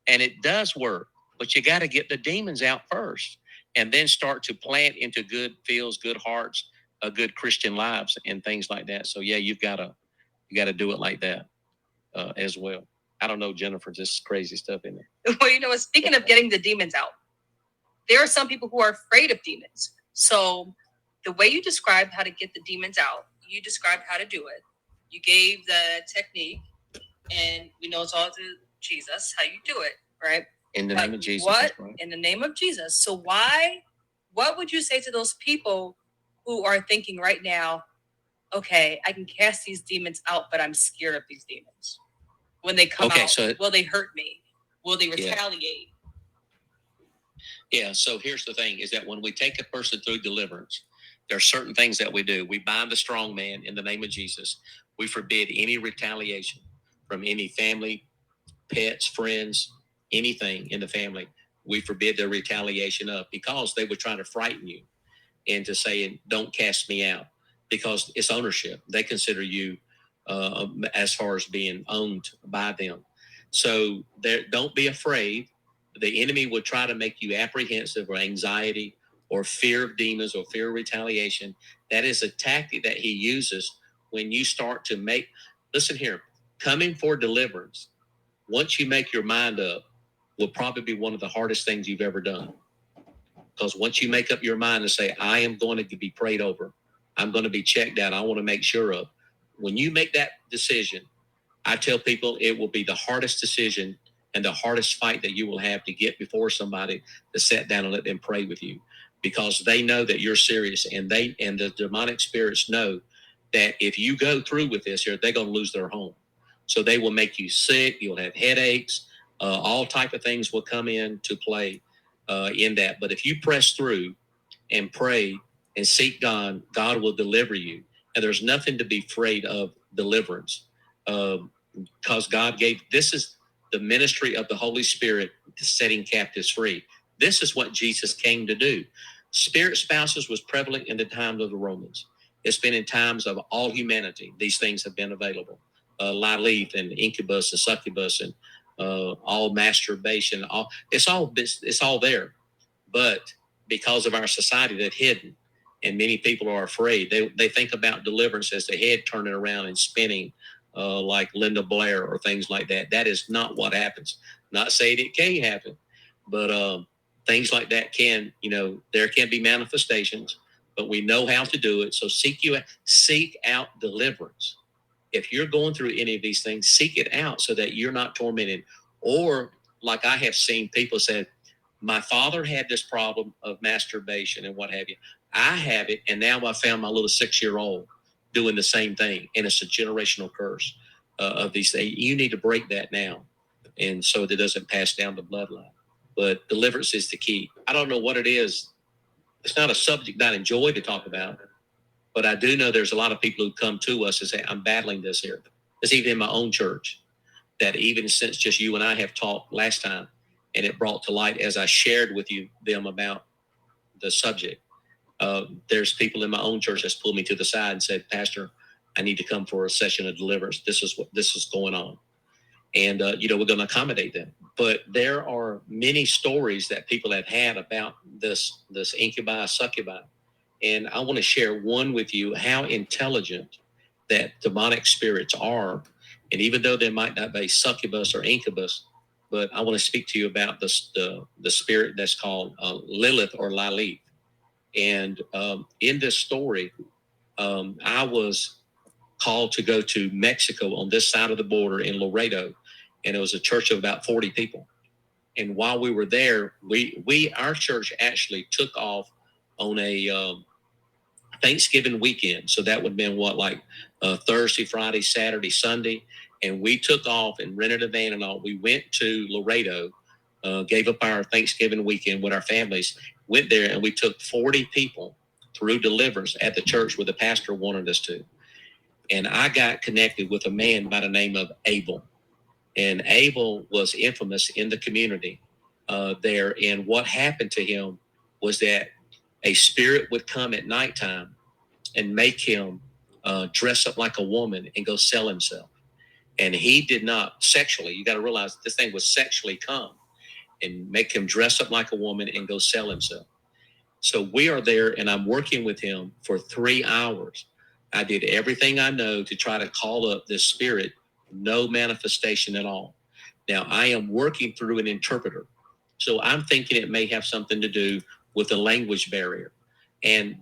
And it does work, but you got to get the demons out first and then start to plant into good fields, good hearts, good Christian lives and things like that. So yeah, you got to do it like that as well. I don't know, Jennifer, just crazy stuff in there. Well, speaking of getting the demons out, there are some people who are afraid of demons. So the way you described how to get the demons out, you described how to do it. You gave the technique, and we know it's all through Jesus, how you do it, right? In the name of Jesus. What? In the name of Jesus. So what would you say to those people who are thinking right now, okay, I can cast these demons out, but I'm scared of these demons. When they come out, will they hurt me? Will they retaliate? Yeah, so here's the thing, is that when we take a person through deliverance, there are certain things that we do. We bind the strong man in the name of Jesus. We forbid any retaliation from any family, pets, friends, anything in the family. We forbid the retaliation of, because they were trying to frighten you into saying, don't cast me out, because it's ownership. They consider you as far as being owned by them. So don't be afraid. The enemy would try to make you apprehensive or anxiety or fear of demons or fear of retaliation. That is a tactic that he uses when you start to listen here, coming for deliverance, once you make your mind up, will probably be one of the hardest things you've ever done. Because once you make up your mind and say, I am going to be prayed over, I'm going to be checked out. I want to make sure of. When you make that decision, I tell people it will be the hardest decision and the hardest fight that you will have to get before somebody to sit down and let them pray with you, because they know that you're serious, and the demonic spirits know that if you go through with this here, they're going to lose their home. So they will make you sick. You'll have headaches. All type of things will come into play in that. But if you press through and pray and seek God, God will deliver you. And there's nothing to be afraid of deliverance, because God gave, this is the ministry of the Holy Spirit, setting captives free. This is what Jesus came to do. Spirit spouses was prevalent in the times of the Romans. It's been in times of all humanity. These things have been available. Lilith and incubus and succubus and all masturbation. It's all there. But because of our society, that's hidden, and many people are afraid. They think about deliverance as the head turning around and spinning, like Linda Blair or things like that. That is not what happens. Not saying it can't happen, but things like that can, there can be manifestations, but we know how to do it. So seek out deliverance. If you're going through any of these things, seek it out so that you're not tormented. Or like I have seen people say, my father had this problem of masturbation and what have you. I have it, and now I found my little 6-year-old doing the same thing, and it's a generational curse of these things. You need to break that now, and so that it doesn't pass down the bloodline. But deliverance is the key. I don't know what it is. It's not a subject that I enjoy to talk about, but I do know there's a lot of people who come to us and say, I'm battling this here. It's even in my own church, that even since just you and I have talked last time, and it brought to light as I shared with them about the subject. There's people in my own church that's pulled me to the side and said, Pastor, I need to come for a session of deliverance. This is going on. And, we're going to accommodate them. But there are many stories that people have had about this incubi, succubi. And I want to share one with you, how intelligent that demonic spirits are. And even though they might not be succubus or incubus, but I want to speak to you about the spirit that's called Lilith or Lilith. And in this story, I was called to go to Mexico on this side of the border in Laredo, and it was a church of about 40 people. And while we were there, our church actually took off on a Thanksgiving weekend. So that would have been Thursday, Friday, Saturday, Sunday. And we took off and rented a van and all. We went to Laredo, gave up our Thanksgiving weekend with our families, went there, and we took 40 people through deliverance at the church where the pastor wanted us to. And I got connected with a man by the name of Abel. And Abel was infamous in the community there. And what happened to him was that a spirit would come at nighttime and make him dress up like a woman and go sell himself. And he did not sexually, you got to realize this thing was sexually come and make him dress up like a woman and go sell himself. So we are there, and I'm working with him for 3 hours. I did everything I know to try to call up this spirit, no manifestation at all. Now I am working through an interpreter. So I'm thinking it may have something to do with the language barrier.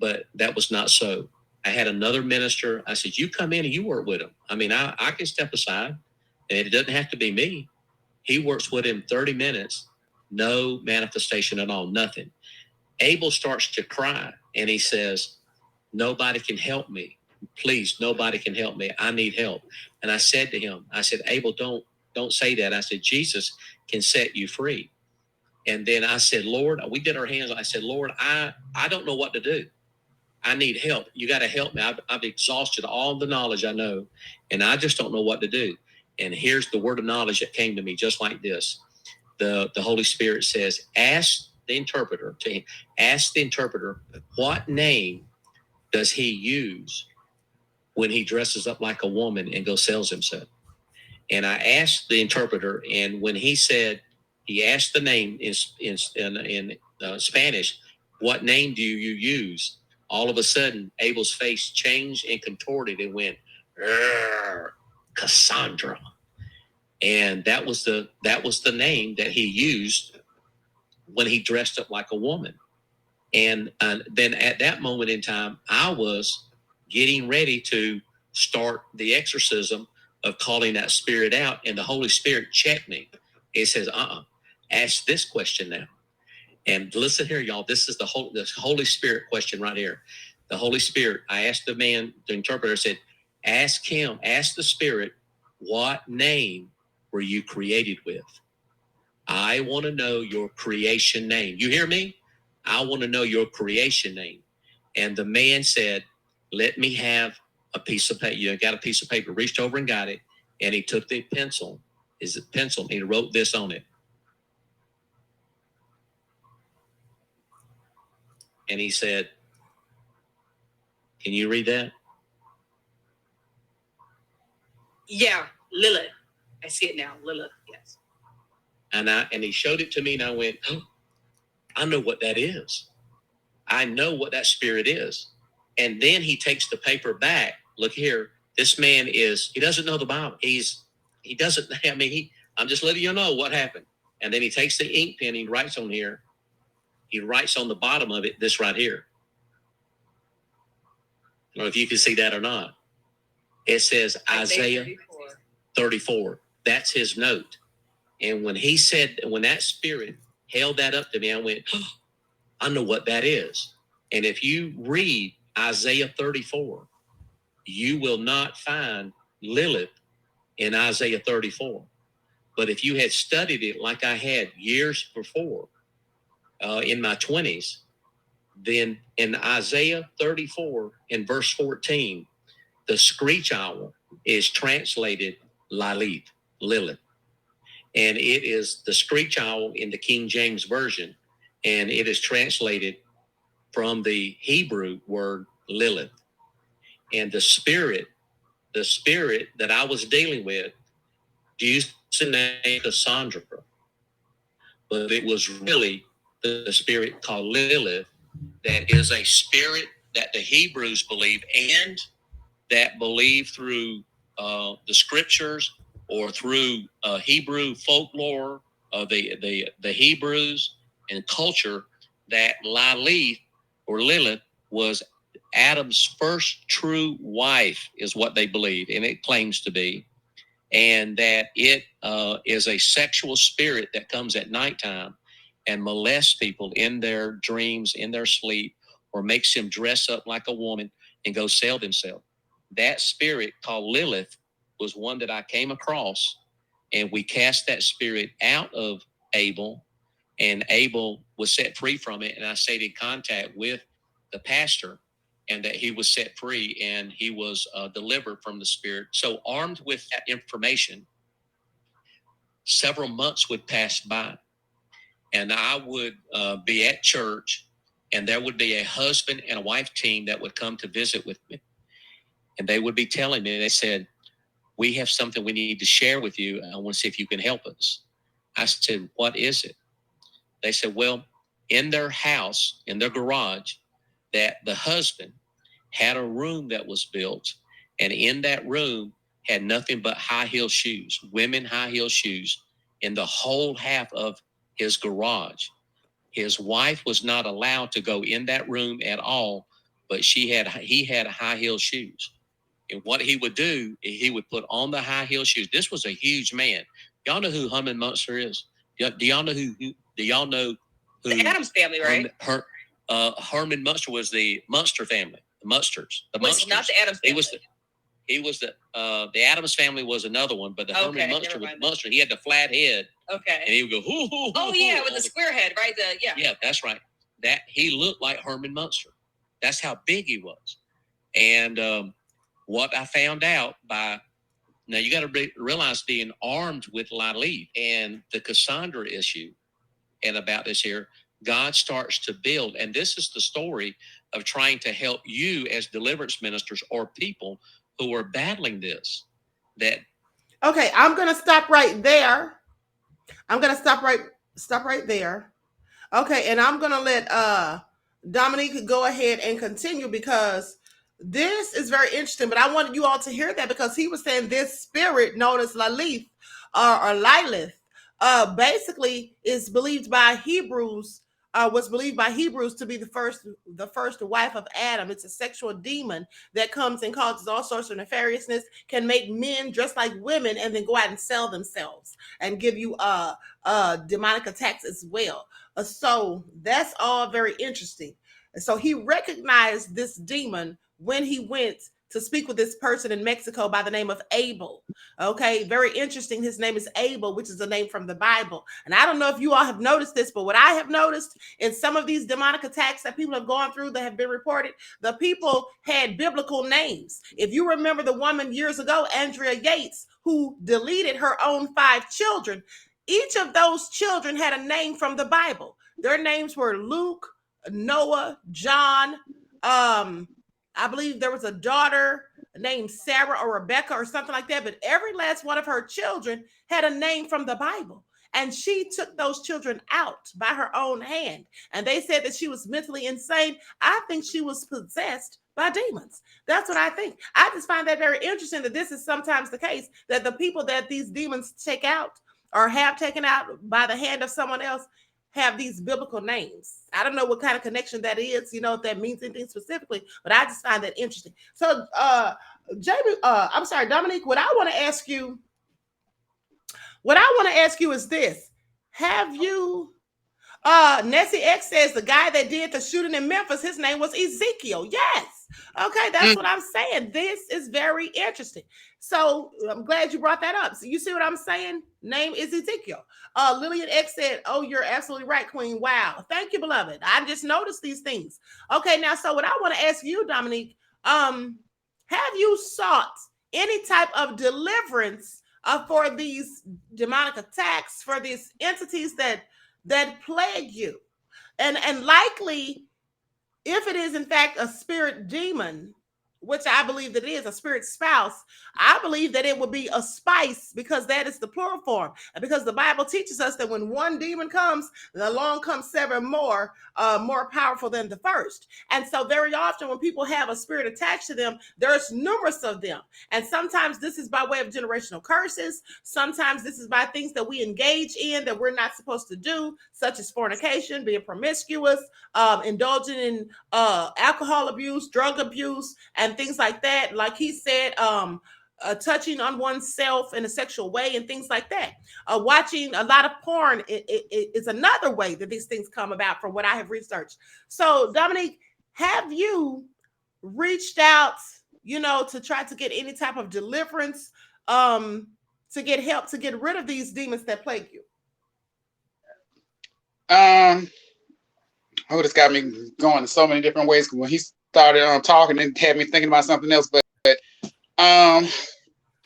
But that was not so. I had another minister. I said, you come in and you work with him. I mean, I can step aside, and it doesn't have to be me. He works with him 30 minutes, no manifestation at all, nothing. Abel starts to cry, and he says, nobody can help me. Please, nobody can help me. I need help. And I said to him, Abel, don't say that. I said, Jesus can set you free. And then I said, Lord, we did our hands. I said, Lord, I don't know what to do. I need help. You got to help me. I've exhausted all the knowledge I know, and I just don't know what to do. And here's the word of knowledge that came to me just like this. The Holy Spirit says, ask the interpreter, what name does he use when he dresses up like a woman and goes sells himself? And I asked the interpreter, and when he asked the name in Spanish, what name do you use? All of a sudden, Abel's face changed and contorted and went, Cassandra. And that was the name that he used when he dressed up like a woman. And then at that moment in time, I was getting ready to start the exorcism of calling that spirit out, and the Holy Spirit checked me. It says, ask this question now. And listen here, y'all. This is the Holy Spirit question right here. The Holy Spirit, I asked the man, the interpreter said, ask the Spirit, what name were you created with? I want to know your creation name. You hear me? I want to know your creation name. And the man said, let me have a piece of paper. You got a piece of paper, reached over and got it. And he took the pencil, and he wrote this on it. And he said, can you read that? Yeah, Lilith. I see it now. Lilith, yes. And he showed it to me, and I went, oh, I know what that is. I know what that spirit is. And then he takes the paper back. Look here. This man he doesn't know the Bible. I'm just letting you know what happened. And then he takes the ink pen, he writes on here. He writes on the bottom of it, this right here. I don't know if you can see that or not. It says Isaiah 34. That's his note. And when that spirit held that up to me, I went, oh, I know what that is. And if you read Isaiah 34, you will not find Lilith in Isaiah 34. But if you had studied it like I had years before, in my 20s, then in Isaiah 34 in verse 14, the screech owl is translated Lilith. And it is the screech owl in the King James Version, and it is translated from the Hebrew word Lilith. And the spirit that I was dealing with used the name Cassandra, but it was really the spirit called Lilith, that is a spirit that the Hebrews believe, and that believe through the scriptures or through Hebrew folklore of the Hebrews and culture, that Lilith or Lilith was Adam's first true wife, is what they believe, and it claims to be, and that it is a sexual spirit that comes at nighttime and molests people in their dreams, in their sleep, or makes them dress up like a woman and go sell themselves. That spirit called Lilith was one that I came across, and we cast that spirit out of Abel, and Abel was set free from it. And I stayed in contact with the pastor, and that he was set free, and he was delivered from the spirit. So armed with that information, several months would pass by, and I would be at church, and there would be a husband and a wife team that would come to visit with me. And they would be telling me, they said, we have something we need to share with you. I want to see if you can help us. I said, what is it? They said, well, in their house, in their garage, that the husband had a room that was built, and in that room had nothing but high heel shoes, women high heel shoes, in the whole half of his garage. His wife was not allowed to go in that room at all, but he had high heel shoes. And what he would do, he would put on the high heel shoes. This was a huge man. Y'all know who Herman Munster is? Do y'all know who? The Addams family, right? Herman Munster was the Munster family, the Munsters. Not the Addams family. He was the Addams family was another one, but the Herman Munster was Munster. He had the flat head. Okay. And he would go, hoo, hoo, hoo. Oh, yeah, with the square head, right? Yeah, that's right. That he looked like Herman Munster. That's how big he was. And what I found out now you got to realize, being armed with Lilith and the Cassandra issue, and about this here, God starts to build. And this is the story of trying to help you as deliverance ministers or people who are battling this. Okay, I'm going to stop right there. Stop right there. Okay, and I'm going to let Dominique go ahead and continue, because this is very interesting, but I wanted you all to hear that, because he was saying this spirit known as Lilith or Lilith basically is believed by Hebrews was believed by Hebrews to be the first wife of Adam. It's a sexual demon that comes and causes all sorts of nefariousness, can make men dress like women and then go out and sell themselves and give you demonic attacks as well. So that's all very interesting. So he recognized this demon when he went to speak with this person in Mexico by the name of Abel. Okay, very interesting. His name is Abel, which is a name from the Bible. And I don't know if you all have noticed this, but what I have noticed in some of these demonic attacks that people have gone through that have been reported, the people had biblical names. If you remember the woman years ago, Andrea Yates, who deleted her own 5 children, each of those children had a name from the Bible. Their names were Luke, Noah, John, I believe there was a daughter named Sarah or Rebecca or something like that, but every last one of her children had a name from the Bible. And she took those children out by her own hand. And they said that she was mentally insane. I think she was possessed by demons. That's what I think. I just find that very interesting that this is sometimes the case, that the people that these demons take out or have taken out by the hand of someone else have these biblical names. I don't know what kind of connection that is, you know, if that means anything specifically, but I just find that interesting. So, Dominique, what I want to ask you is this. Have you, Nessie X says the guy that did the shooting in Memphis, his name was Ezekiel. Yes. Okay, that's what I'm saying. This is very interesting. So I'm glad you brought that up. So you see what I'm saying? Name is Ezekiel. Lillian X said, oh, you're absolutely right, Queen. Wow. Thank you, beloved. I just noticed these things. Okay, now, so what I want to ask you, Dominique, have you sought any type of deliverance for these demonic attacks, for these entities that plague you? And likely, if it is in fact a spirit demon, which I believe that it is, a spirit spouse, I believe that it would be a spice, because that is the plural form. And because the Bible teaches us that when one demon comes, along comes 7 more powerful than the first. And so very often when people have a spirit attached to them, there's numerous of them. And sometimes this is by way of generational curses. Sometimes this is by things that we engage in that we're not supposed to do, such as fornication, being promiscuous, indulging in alcohol abuse, drug abuse, and things like that. Like he said, touching on oneself in a sexual way and things like that. Watching a lot of porn is another way that these things come about, from what I have researched. So, Dominique, have you reached out, you know, to try to get any type of deliverance, to get help to get rid of these demons that plague you? This got me going in so many different ways. When he started talking, and had me thinking about something else, but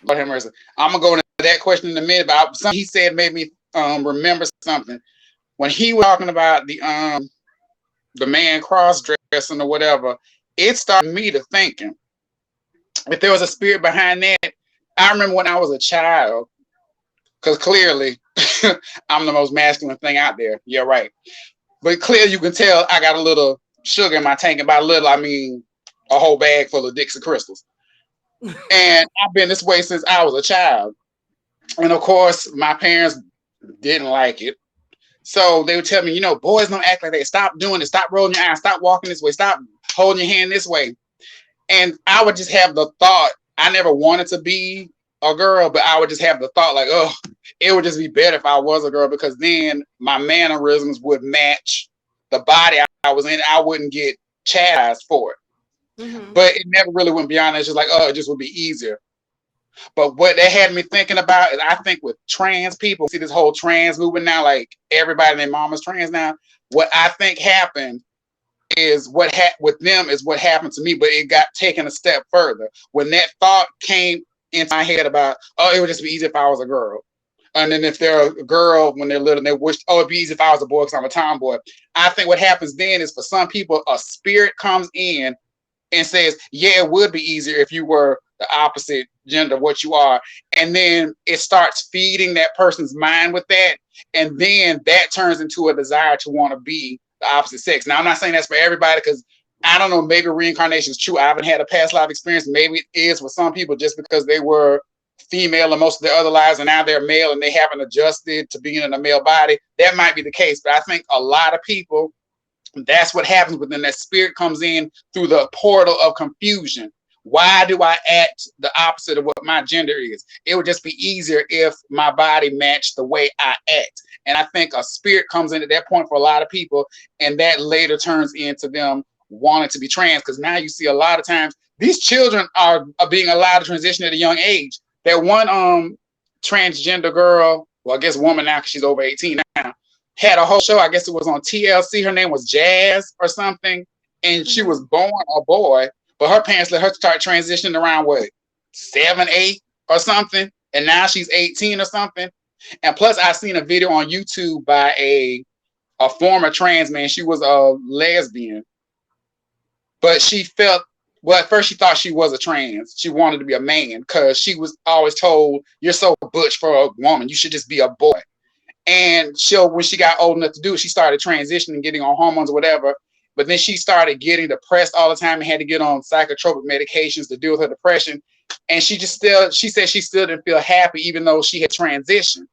Lord have mercy. I'm gonna go into that question in a minute. But something he said made me remember something. When he was talking about the man cross-dressing or whatever, it started me to thinking if there was a spirit behind that. I remember when I was a child, because clearly I'm the most masculine thing out there. You're right. But clearly you can tell I got a little sugar in my tank, and by little I mean a whole bag full of Dixie crystals. And I've been this way since I was a child. And of course, my parents didn't like it. So they would tell me, you know, boys don't act like that. Stop doing it. Stop rolling your eyes. Stop walking this way. Stop holding your hand this way. And I would just have the thought, I never wanted to be a girl, but I would just have the thought like, oh, it would just be better if I was a girl, because then my mannerisms would match the body I was in. I wouldn't get chastised for it. Mm-hmm. But it never really went beyond that. It's just like, oh, it just would be easier. But what that had me thinking about is, I think with trans people, see this whole trans movement now, like everybody and their mama's trans now. What I think happened is with them is what happened to me, but it got taken a step further. When that thought came into my head about, oh, it would just be easy if I was a girl. And then if they're a girl, when they're little, and they wish, oh, it'd be easy if I was a boy because I'm a tomboy. I think what happens then is, for some people, a spirit comes in and says, yeah, it would be easier if you were the opposite gender, what you are. And then it starts feeding that person's mind with that. And then that turns into a desire to want to be the opposite sex. Now, I'm not saying that's for everybody, because I don't know, maybe reincarnation is true. I haven't had a past life experience. Maybe it is for some people just because they were female in most of their other lives and now they're male and they haven't adjusted to being in a male body. That might be the case. But I think a lot of people That's what happens within that spirit comes in through the portal of confusion. Why do I act the opposite of what my gender is? It would just be easier if my body matched the way I act. And I think a spirit comes in at that point for a lot of people, and that later turns into them wanting to be trans. Because now you see a lot of times these children are being allowed to transition at a young age. That one transgender girl, well, I guess woman now because she's over 18 now, had a whole show. I guess it was on TLC. Her name was Jazz or something, and she was born a boy, but her parents let her start transitioning around what 7, 8 or something, and now she's 18 or something. And plus, I seen a video on YouTube by a former trans man. She was a lesbian, but she felt, well, at first she thought she was a trans. She wanted to be a man because she was always told, "You're so butch for a woman. You should just be a boy." And when she got old enough to do it, she started transitioning, getting on hormones or whatever. But then she started getting depressed all the time and had to get on psychotropic medications to deal with her depression. And she said she still didn't feel happy, even though she had transitioned.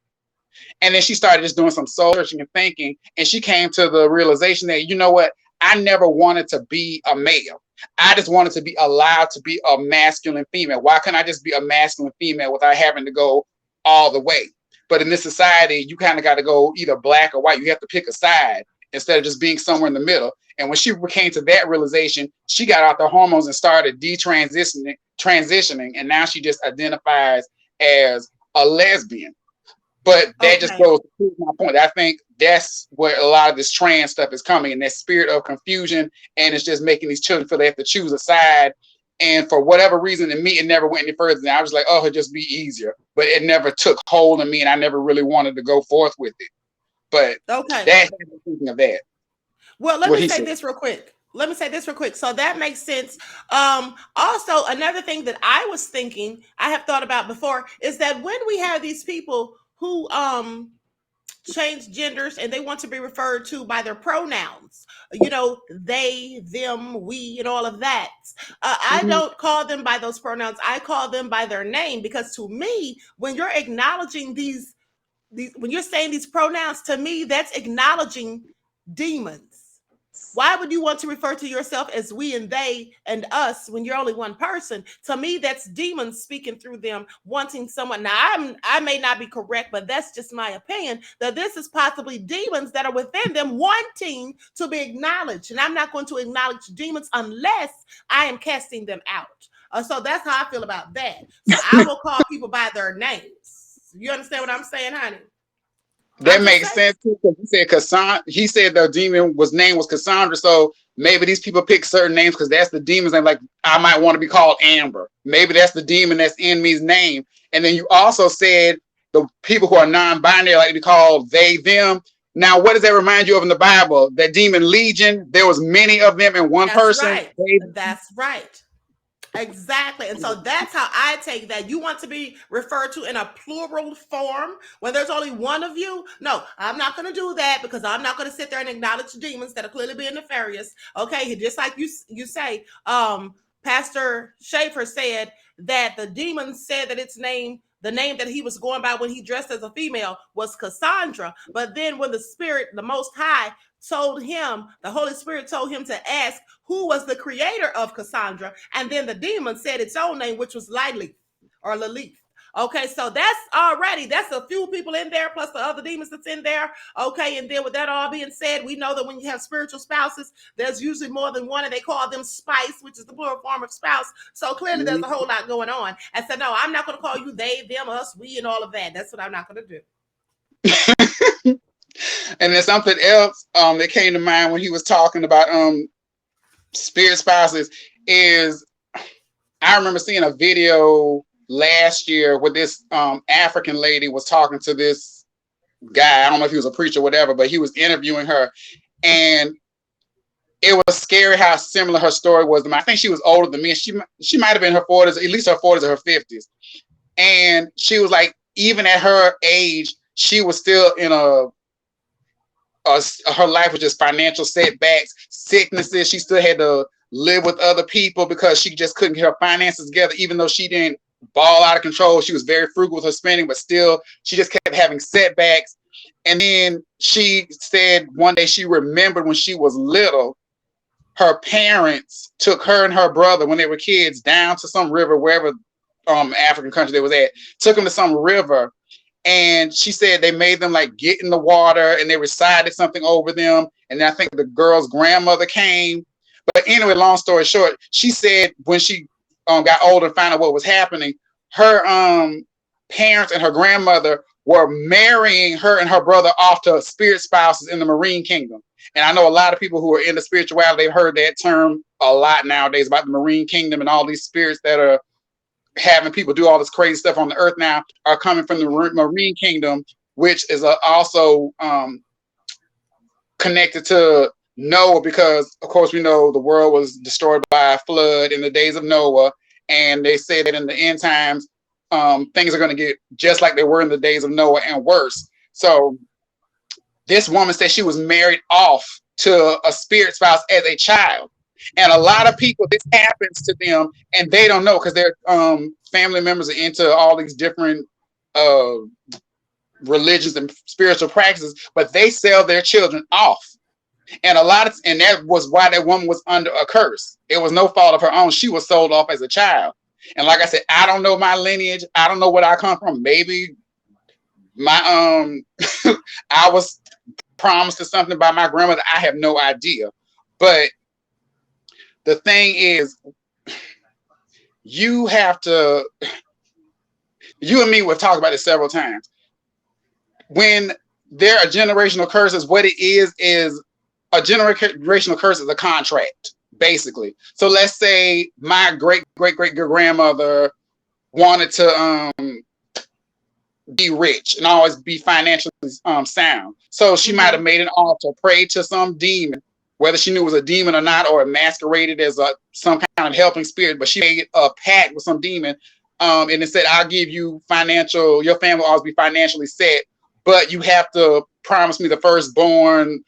And then she started just doing some soul searching and thinking. And she came to the realization that, you know what? I never wanted to be a male. I just wanted to be allowed to be a masculine female. Why can't I just be a masculine female without having to go all the way? But in this society, you kind of got to go either black or white. You have to pick a side instead of just being somewhere in the middle. And when she came to that realization, she got out the hormones and started transitioning. And now she just identifies as a lesbian. But that just goes to prove my point. I think that's where a lot of this trans stuff is coming, and that spirit of confusion. And it's just making these children feel they have to choose a side. And for whatever reason, in me, it never went any further than I was like, oh, it'd just be easier. But it never took hold of me, and I never really wanted to go forth with it. But that's thinking of that. Well, let me say this real quick. So that makes sense. Also, another thing that I was thinking, I have thought about before, is that when we have these people who change genders and they want to be referred to by their pronouns, you know, they, them, we, and all of that. I don't call them by those pronouns. I call them by their name, because to me, when you're acknowledging these when you're saying these pronouns, to me, that's acknowledging demons. Why would you want to refer to yourself as we and they and us when you're only one person? To me, that's demons speaking through them, wanting someone. Now, I may not be correct, but that's just my opinion, that this is possibly demons that are within them wanting to be acknowledged. And I'm not going to acknowledge demons unless I am casting them out. So that's how I feel about that. So I will call people by their names. You understand what I'm saying, honey? That makes sense too, because he said Cassandra. He said the demon name was Cassandra, so maybe these people pick certain names because that's the demon's name. Like, I might want to be called Amber. Maybe that's the demon that's in me's name. And then you also said the people who are non-binary like to be called they, them. Now, what does that remind you of in the Bible? That demon legion, there was many of them in one person. Right. That's right. Exactly. And so that's how I take that. You want to be referred to in a plural form when there's only one of you? No, I'm not going to do that, because I'm not going to sit there and acknowledge demons that are clearly being nefarious. Okay, just like you say, Pastor Schaefer said that the demon said that the name that he was going by when he dressed as a female was Cassandra. But then when the Spirit, the Most High, the Holy Spirit told him to ask who was the creator of Cassandra, and then the demon said its own name, which was Lilith or Lilith. Okay, so that's a few people in there plus the other demons that's in there. Okay, and then with that all being said, we know that when you have spiritual spouses, there's usually more than one, and they call them spice, which is the plural form of spouse. So clearly there's a whole lot going on. And so no, I'm not going to call you they, them, us, we, and all of that. That's what I'm not going to do. And then something else that came to mind when he was talking about spirit spouses is, I remember seeing a video last year where this African lady was talking to this guy. I don't know if he was a preacher or whatever, but he was interviewing her, and it was scary how similar her story was to mine. I think she was older than me. She might have been her 40s, at least her 40s or her 50s. And she was like, even at her age, she was still in her life was just financial setbacks, sicknesses. She still had to live with other people because she just couldn't get her finances together, even though she didn't ball out of control. She was very frugal with her spending, but still she just kept having setbacks. And then she said one day she remembered when she was little, her parents took her and her brother when they were kids down to some river, wherever African country they was at, took them to some river. And she said they made them like get in the water and they recited something over them. And then I think the girl's grandmother came. But anyway, long story short, she said when she got older and found out what was happening, her parents and her grandmother were marrying her and her brother off to spirit spouses in the marine kingdom. And I know a lot of people who are into spirituality, they've heard that term a lot nowadays about the marine kingdom, and all these spirits that are having people do all this crazy stuff on the earth now are coming from the marine kingdom, which is also connected to Noah, because of course we know the world was destroyed by a flood in the days of Noah, and they say that in the end times things are going to get just like they were in the days of Noah and worse. So this woman said she was married off to a spirit spouse as a child. And a lot of people, this happens to them and they don't know, because their family members are into all these different religions and spiritual practices, but they sell their children off. And and that was why that woman was under a curse. It was no fault of her own. She was sold off as a child. And like I said, I don't know my lineage. I don't know what I come from. Maybe my I was promised to something by my grandmother. I have no idea. But the thing is, you have to, you and me have talked about it several times. When there are generational curses, what it is a generational curse is a contract, basically. So let's say my great-great-great-grandmother wanted to be rich and always be financially sound. So she might have made an altar, prayed to some demon, whether she knew it was a demon or not, or it masqueraded as some kind of helping spirit, but she made a pact with some demon, and it said, I'll give you your family will always be financially set, but you have to promise me the firstborn,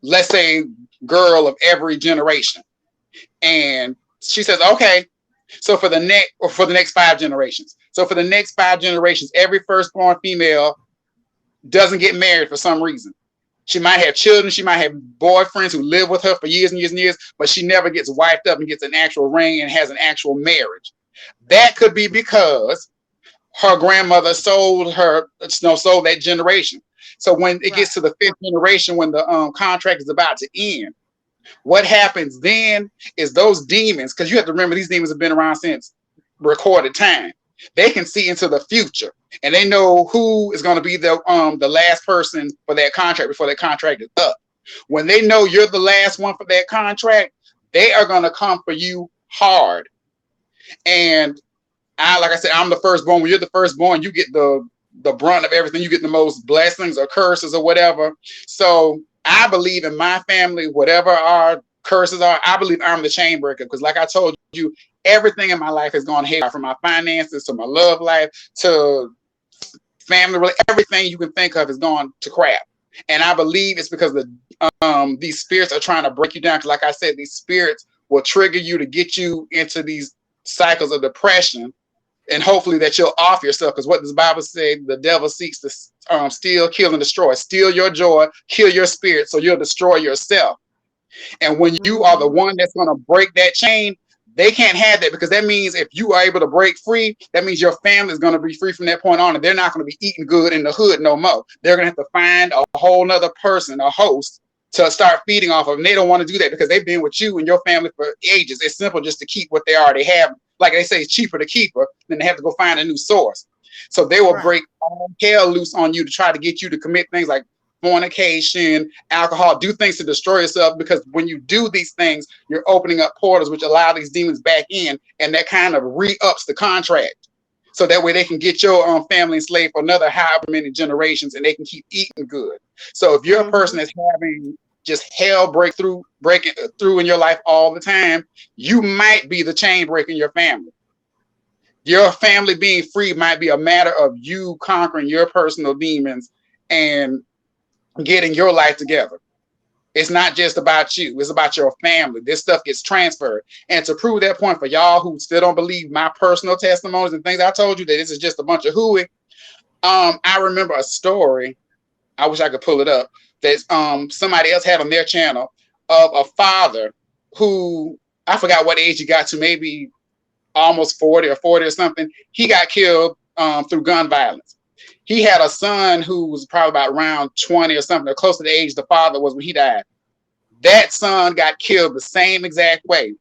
let's say, girl of every generation. And she says, okay. So for the next 5 generations. So for the next 5 generations, every firstborn female doesn't get married for some reason. She might have children, she might have boyfriends who live with her for years and years and years, but she never gets wiped up and gets an actual ring and has an actual marriage. That could be because her grandmother sold that generation. So when it gets to the 5th generation, when the contract is about to end, what happens then is those demons, because you have to remember these demons have been around since recorded time. They can see into the future, and they know who is going to be the last person for that contract before that contract is up. When they know you're the last one for that contract, they are going to come for you hard. And like I said, I'm the firstborn. When you're the firstborn, you get the brunt of everything. You get the most blessings or curses or whatever. So I believe in my family, whatever our curses are, I believe I'm the chain breaker, because like I told you, everything in my life has gone haywire, from my finances to my love life to family, everything you can think of has gone to crap. And I believe it's because these spirits are trying to break you down. Because like I said, these spirits will trigger you to get you into these cycles of depression, and hopefully that you'll off yourself. Because what does the Bible say? The devil seeks to steal, kill, and destroy. Steal your joy, kill your spirit, so you'll destroy yourself. And when you are the one that's going to break that chain, they can't have that, because that means if you are able to break free, that means your family is going to be free from that point on, and they're not going to be eating good in the hood no more. They're going to have to find a whole nother person, a host, to start feeding off of. And they don't want to do that because they've been with you and your family for ages. It's simple just to keep what they already have. Like they say, it's cheaper to keep her than they have to go find a new source. So they will break all hell loose on you to try to get you to commit things like fornication, alcohol, do things to destroy yourself, because when you do these things, you're opening up portals which allow these demons back in, and that kind of re-ups the contract. So that way they can get your family enslaved for another however many generations, and they can keep eating good. So if you're a person that's having just hell breaking through in your life all the time, you might be the chain breaker in your family. Your family being free might be a matter of you conquering your personal demons and getting your life together. It's not just about you. It's about your family. This stuff gets transferred. And to prove that point for y'all who still don't believe my personal testimonies and things I told you, that this is just a bunch of hooey. I remember a story I wish I could pull it up, that somebody else had on their channel, of a father who, I forgot what age he got to, maybe almost 40 or something. He got killed through gun violence. He had a son who was probably about around 20 or something, or close to the age the father was when he died. That son got killed the same exact way.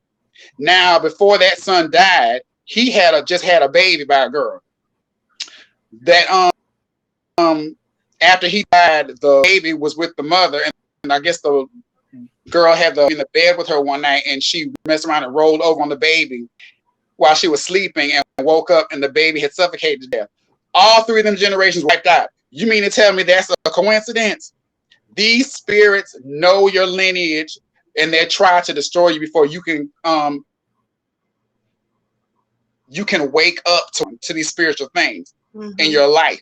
Now, before that son died, he just had a baby by a girl. That after he died, the baby was with the mother, and I guess the girl had in the bed with her one night, and she messed around and rolled over on the baby while she was sleeping, and woke up, and the baby had suffocated to death. All three of them generations wiped out. You mean to tell me that's a coincidence? These spirits know your lineage, and they try to destroy you before you can wake up to these spiritual things in your life.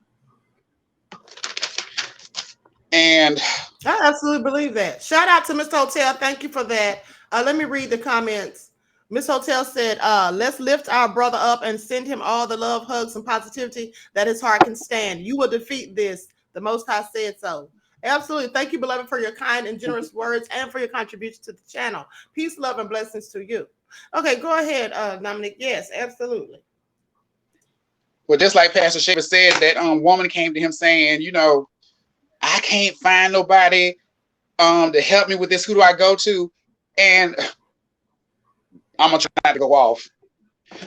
And I absolutely believe that. Shout out to Miss Hotel. Thank you for that. Let me read the comments. Miss Hotel said, let's lift our brother up and send him all the love, hugs, and positivity that his heart can stand. You will defeat this. The Most High said so. Absolutely. Thank you, beloved, for your kind and generous words and for your contribution to the channel. Peace, love, and blessings to you. Okay, go ahead, Dominique. Yes, absolutely. Well, just like Pastor Shaver said, that woman came to him saying, you know, I can't find nobody to help me with this. Who do I go to? And I'm going to try not to go off.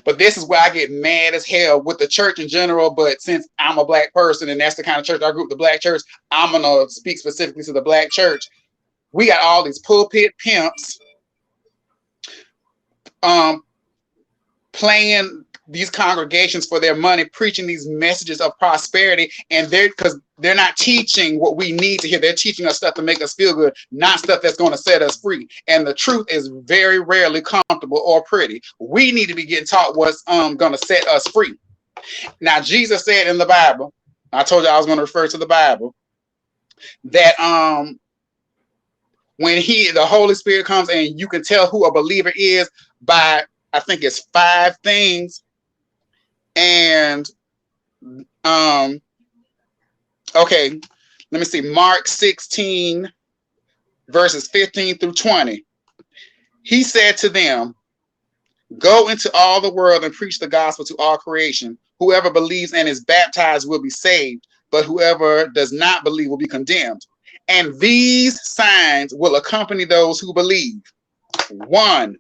But this is where I get mad as hell with the church in general. But since I'm a black person and that's the kind of church I grew up, the black church, I'm going to speak specifically to the black church. We got all these pulpit pimps playing these congregations for their money, preaching these messages of prosperity, and because they're not teaching what we need to hear. They're teaching us stuff to make us feel good, not stuff that's going to set us free. And the truth is very rarely comfortable or pretty. We need to be getting taught what's going to set us free. Now, Jesus said in the Bible, I told you I was going to refer to the Bible, that when the Holy Spirit comes, and you can tell who a believer is by, I think it's 5 things. And okay, let me see, Mark 16 verses 15 through 20. He said to them, go into all the world and preach the gospel to all creation. Whoever believes and is baptized will be saved, but whoever does not believe will be condemned. And these signs will accompany those who believe. 1,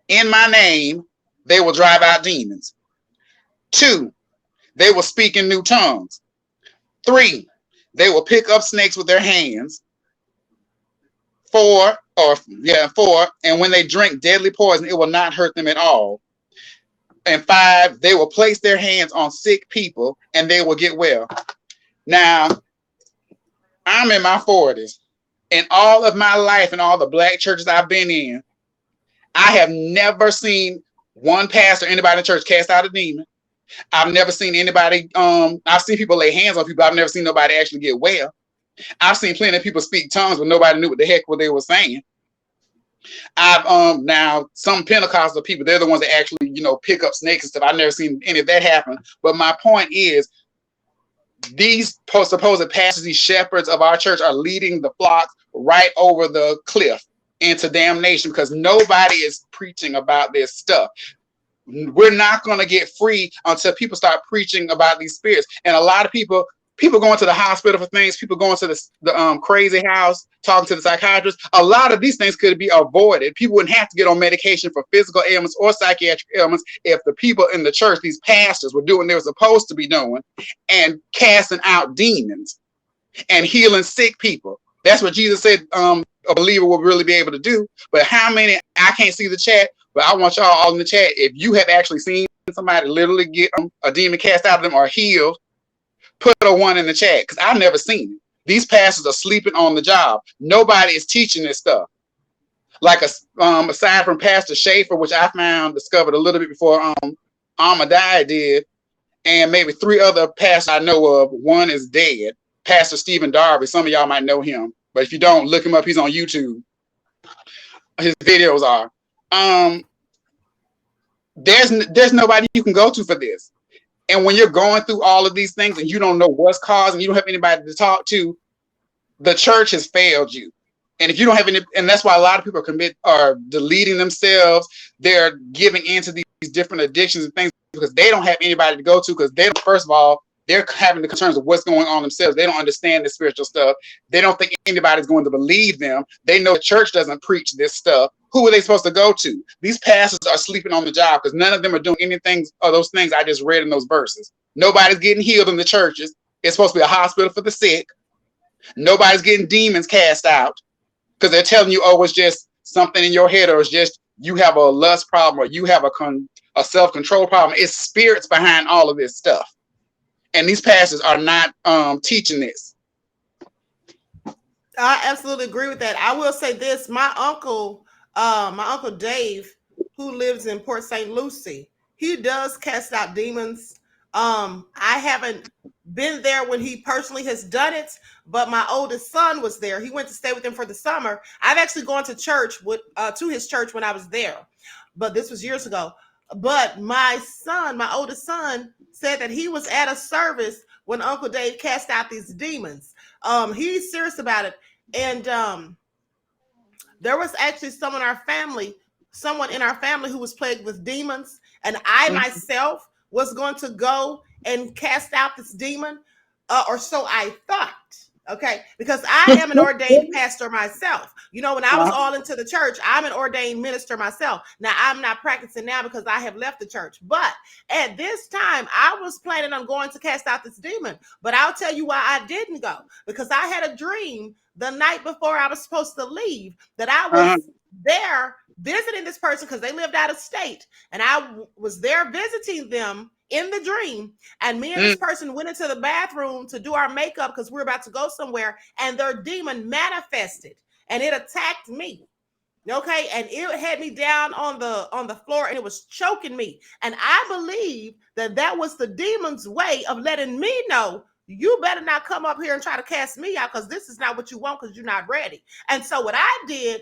in my name they will drive out demons. 2, they will speak in new tongues. 3, they will pick up snakes with their hands. 4, and when they drink deadly poison, it will not hurt them at all. And 5, they will place their hands on sick people and they will get well. Now, I'm in my 40s. In all of my life and all the black churches I've been in, I have never seen one pastor, anybody in church cast out a demon. I've never seen anybody, I've seen people lay hands on people. I've never seen nobody actually get well. I've seen plenty of people speak tongues, but nobody knew what the heck what they were saying. I've now some Pentecostal people, they're the ones that actually, pick up snakes and stuff. I've never seen any of that happen. But my point is, these supposed pastors, these shepherds of our church are leading the flocks right over the cliff into damnation because nobody is preaching about this stuff. We're not going to get free until people start preaching about these spirits. And a lot of people going to the hospital for things, people going to the crazy house, talking to the psychiatrist. A lot of these things could be avoided. People wouldn't have to get on medication for physical ailments or psychiatric ailments if the people in the church, these pastors, were doing what they were supposed to be doing and casting out demons and healing sick people. That's what Jesus said a believer will really be able to do. But how many, I can't see the chat, but I want y'all all in the chat, if you have actually seen somebody literally get a demon cast out of them or healed, put a 1 in the chat, because I've never seen it. These pastors are sleeping on the job. Nobody is teaching this stuff. Like aside from Pastor Shafer, which I discovered a little bit before Ahmadiyyah did, and maybe 3 other pastors I know of. 1 is dead. Pastor Stephen Darby. Some of y'all might know him, but if you don't, look him up. He's on YouTube. His videos are. There's nobody you can go to for this. And when you're going through all of these things and you don't know what's causing, you don't have anybody to talk to, the church has failed you. And if you don't have any, and that's why a lot of people are deleting themselves. They're giving into these different addictions and things because they don't have anybody to go to, because they don't, first of all, they're having the concerns of what's going on themselves. They don't understand the spiritual stuff. They don't think anybody's going to believe them. They know the church doesn't preach this stuff. Who are they supposed to go to? These pastors are sleeping on the job because none of them are doing anything of those things I just read in those verses. Nobody's getting healed in the churches. It's supposed to be a hospital for the sick. Nobody's getting demons cast out because they're telling you, oh, it's just something in your head, or it's just you have a lust problem, or you have a self-control problem. It's spirits behind all of this stuff. And these pastors are not teaching this. I absolutely agree with that. I will say this: my uncle Dave, who lives in Port St. Lucie, he does cast out demons. I haven't been there when he personally has done it, but my oldest son was there. He went to stay with him for the summer. I've actually gone to church to his church when I was there, but this was years ago. But my oldest son, said that he was at a service when Uncle Dave cast out these demons. He's serious about it. And there was actually someone in our family who was plagued with demons. And I myself was going to go and cast out this demon, or so I thought. Okay, because I am an ordained pastor myself. You know, when I was all into the church, I'm an ordained minister myself. Now, I'm not practicing now because I have left the church. But at this time, I was planning on going to cast out this demon. But I'll tell you why I didn't go. Because I had a dream the night before I was supposed to leave that I was there visiting this person because they lived out of state. And I was there visiting them in the dream, and me and this person went into the bathroom to do our makeup because we're about to go somewhere, and their demon manifested and it attacked me. Okay, and it had me down on the floor, and it was choking me. And I believe that was the demon's way of letting me know, you better not come up here and try to cast me out, because this is not what you want, because you're not ready. And so what I did,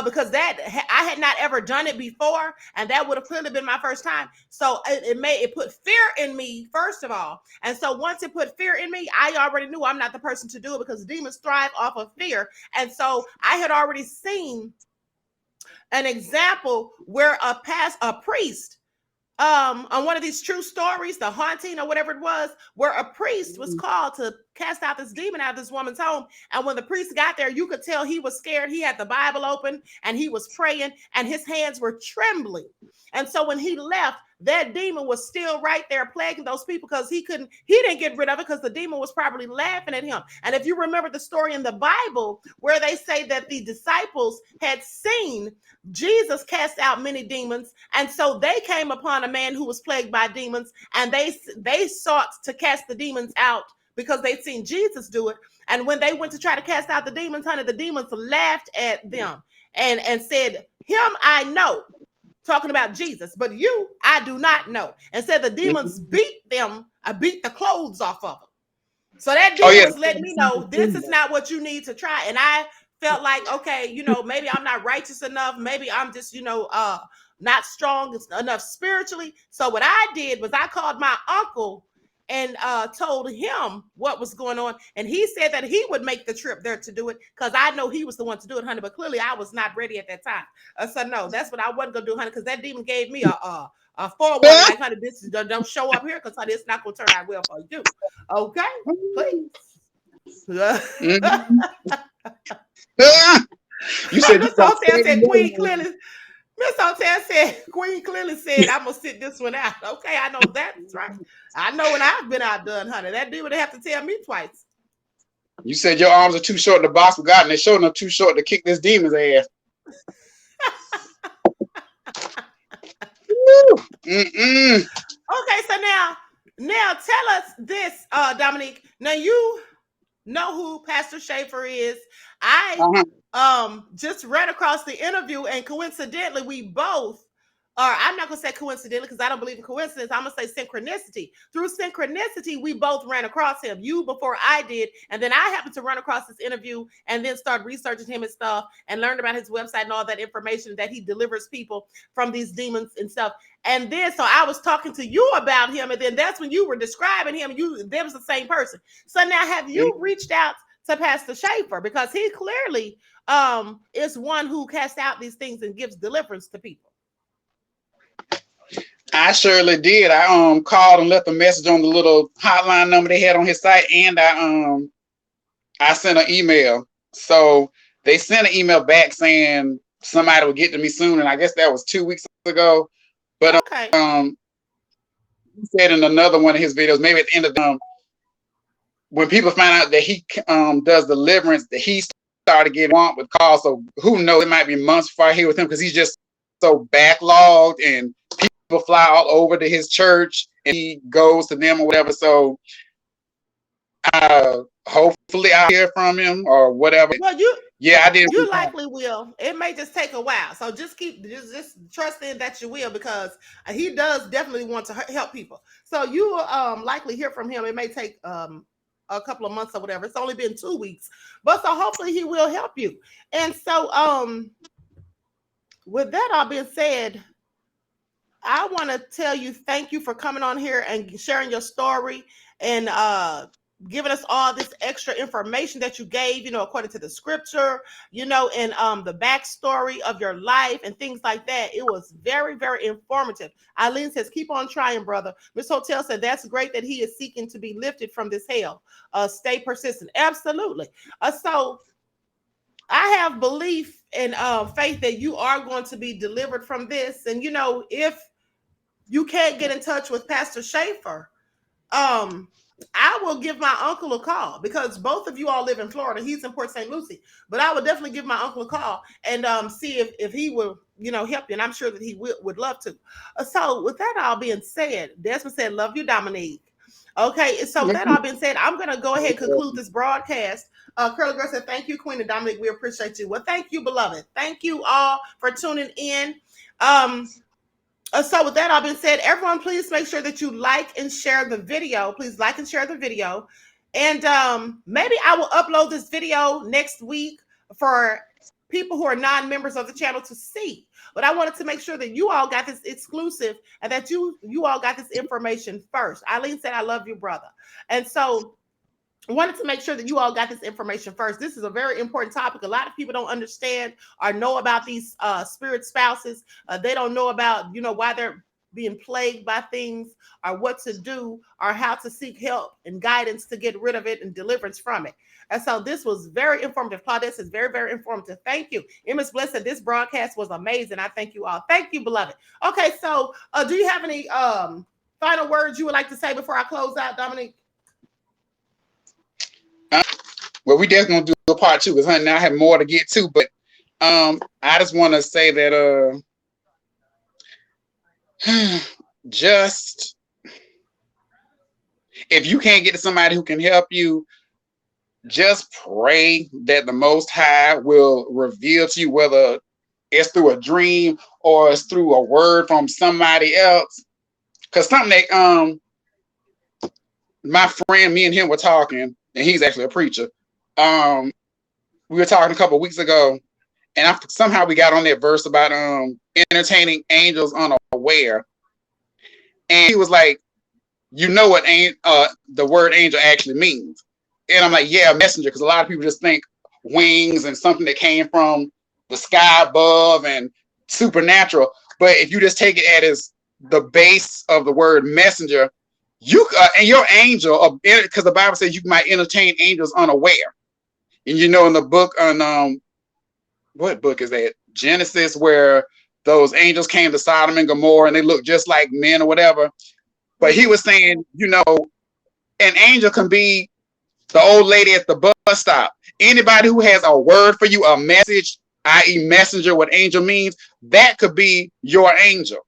because I had not ever done it before, and that would have clearly been my first time. So it put fear in me, first of all. And so once it put fear in me, I already knew I'm not the person to do it, because demons thrive off of fear. And so I had already seen an example where a priest, on one of these true stories, the haunting or whatever it was, where a priest was called to cast out this demon out of this woman's home. And when the priest got there, you could tell he was scared. He had the Bible open and he was praying, and his hands were trembling. And so when he left, that demon was still right there plaguing those people, because he didn't get rid of it, because the demon was probably laughing at him. And if you remember the story in the Bible where they say that the disciples had seen Jesus cast out many demons, and so they came upon a man who was plagued by demons, and they sought to cast the demons out because they'd seen Jesus do it. And when they went to try to cast out the demons, honey, the demons laughed at them and said, "Him I know," talking about Jesus, "but you I do not know." And said the demons beat them. I beat the clothes off of them. So that demon was letting me know, this is not what you need to try. And I felt like, okay, maybe I'm not righteous enough. Maybe I'm just, not strong enough spiritually. So what I did was I called my uncle and told him what was going on. And he said that he would make the trip there to do it, because I know he was the one to do it, honey. But clearly I was not ready at that time. So no, that's what I wasn't going to do, honey, because that demon gave me a forward, like, honey, this is, don't show up here, because, honey, it's not going to turn out well for you. Okay? Please. You said Miss Hotel said Queen clearly. Miss Hotel said Queen clearly said, "I'm gonna sit this one out." Okay, I know that's right. I know when I've been outdone, honey. That dude would have to tell me twice. You said your arms are too short to box with God, and they're showing them too short to kick this demon's ass. Okay, so now tell us this, Dominique. Now you know who Pastor Schaefer is. I just read across the interview, and coincidentally, we both, or I'm not going to say coincidentally because I don't believe in coincidence. I'm going to say synchronicity. Through synchronicity, we both ran across him. You before I did, and then I happened to run across this interview and then start researching him and stuff, and learned about his website and all that information that he delivers people from these demons and stuff. And then, so I was talking to you about him, and then that's when you were describing him. That was the same person. So now, have you reached out to Pastor Schaefer, because he clearly is one who casts out these things and gives deliverance to people. I surely did. I called and left a message on the little hotline number they had on his site, and I sent an email. So they sent an email back saying somebody would get to me soon, and I guess that was 2 weeks ago. But okay. He said in another one of his videos, maybe at the end of when people find out that he does deliverance, that he started getting want with calls. So who knows? It might be months before I hear with him, because he's just so backlogged, and people fly all over to his church and he goes to them or whatever. So hopefully I'll hear from him or whatever. Well, I didn't. You likely will. It may just take a while, so just trust in that you will, because he does definitely want to help people. So you will likely hear from him. It may take a couple of months or whatever. It's only been 2 weeks, but so hopefully he will help you. And so with that all being said, I want to tell you thank you for coming on here and sharing your story and giving us all this extra information that you gave, according to the scripture, and the backstory of your life and things like that. It was very, very informative. Eileen says, keep on trying, brother. Miss Hotel said, that's great that he is seeking to be lifted from this hell. Stay persistent. Absolutely. So I have belief and faith that you are going to be delivered from this. And, if you can't get in touch with Pastor Schaefer, I will give my uncle a call, because both of you all live in Florida. He's in Port St. Lucie, but I would definitely give my uncle a call and see if he will, help you. And I'm sure that he would love to. So with that all being said, Desmond said, love you, Dominique. Okay. So with that all being said, I'm going to go ahead and conclude this broadcast. Curly Girl said, thank you, Queen and Dominique. We appreciate you. Well, thank you, beloved. Thank you all for tuning in. So with that all being said, everyone, please make sure that you like and share the video. Please like and share the video. And maybe I will upload this video next week for people who are non-members of the channel to see. But I wanted to make sure that you all got this exclusive and that you all got this information first. Eileen said, I love you, brother. And so I wanted to make sure that you all got this information first. This is a very important topic. A lot of people don't understand or know about these spirit spouses. They don't know about, why they're being plagued by things, or what to do, or how to seek help and guidance to get rid of it and deliverance from it. And so this was very informative. Claudette is very, very informative. Thank you. Ms. Bliss said this broadcast was amazing. I thank you all. Thank you, beloved. Okay, so do you have any final words you would like to say before I close out, Dominique? Well, we definitely gonna do a part 2, because honey, I have more to get to, but I just want to say that just if you can't get to somebody who can help you, just pray that the Most High will reveal to you, whether it's through a dream or it's through a word from somebody else. Because something that my friend, me and him were talking, and he's actually a preacher. We were talking a couple of weeks ago, and somehow we got on that verse about entertaining angels unaware, and he was like, what the word angel actually means? And I'm like, yeah, messenger, because a lot of people just think wings and something that came from the sky above and supernatural. But if you just take it as the base of the word messenger, you and your angel, because the Bible says you might entertain angels unaware. And in the book on what book is that? Genesis, where those angels came to Sodom and Gomorrah and they looked just like men or whatever. But he was saying, an angel can be the old lady at the bus stop. Anybody who has a word for you, a message, i.e. messenger, what angel means, that could be your angel.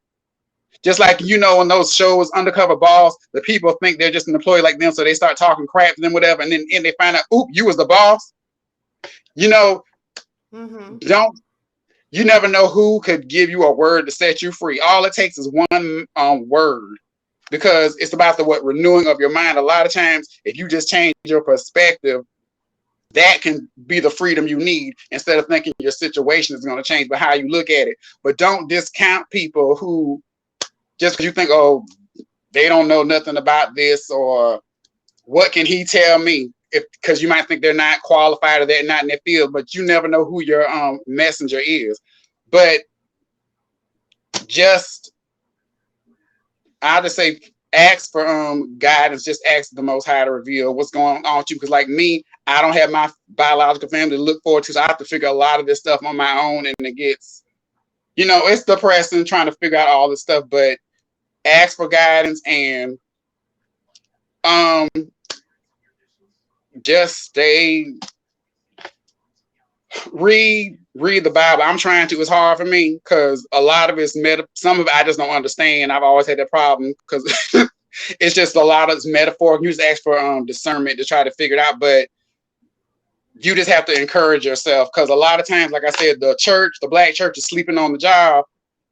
Just like, in those shows, Undercover Boss, the people think they're just an employee like them, so they start talking crap to them, whatever, and then they find out, oop, you was the boss. You never know who could give you a word to set you free. All it takes is one word, because it's about the renewing of your mind. A lot of times, if you just change your perspective, that can be the freedom you need, instead of thinking your situation is going to change, but how you look at it. But don't discount people who, just because you think, oh, they don't know nothing about this, or what can he tell me? because you might think they're not qualified or they're not in their field, but you never know who your messenger is. But I'll just say, ask for guidance. Just ask the Most High to reveal what's going on with you. Because like me, I don't have my biological family to look forward to, so I have to figure a lot of this stuff on my own, and it gets, it's depressing trying to figure out all this stuff. But ask for guidance and just read the Bible. I'm trying to. It's hard for me because a lot of it's some of it I just don't understand. I've always had that problem because it's just a lot of it's metaphorical. You just ask for discernment to try to figure it out, but you just have to encourage yourself because a lot of times, like I said, the black church is sleeping on the job,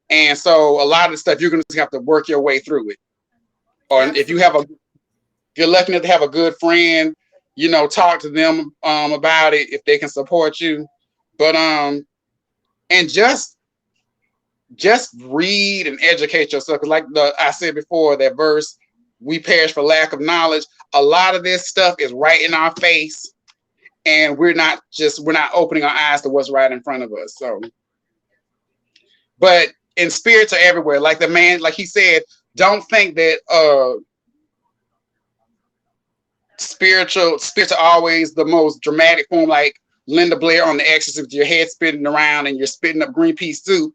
and so a lot of the stuff you're going to have to work your way through it. Or if you're lucky enough to have a good friend, talk to them about it if they can support you. But and just read and educate yourself. Because like I said before, that verse, we perish for lack of knowledge. A lot of this stuff is right in our face, and we're not opening our eyes to what's right in front of us. So, but in spirits are everywhere. Like the man, like he said, don't think that spirits are always the most dramatic form, like Linda Blair on The Exorcist with your head spinning around and you're spitting up green pea soup.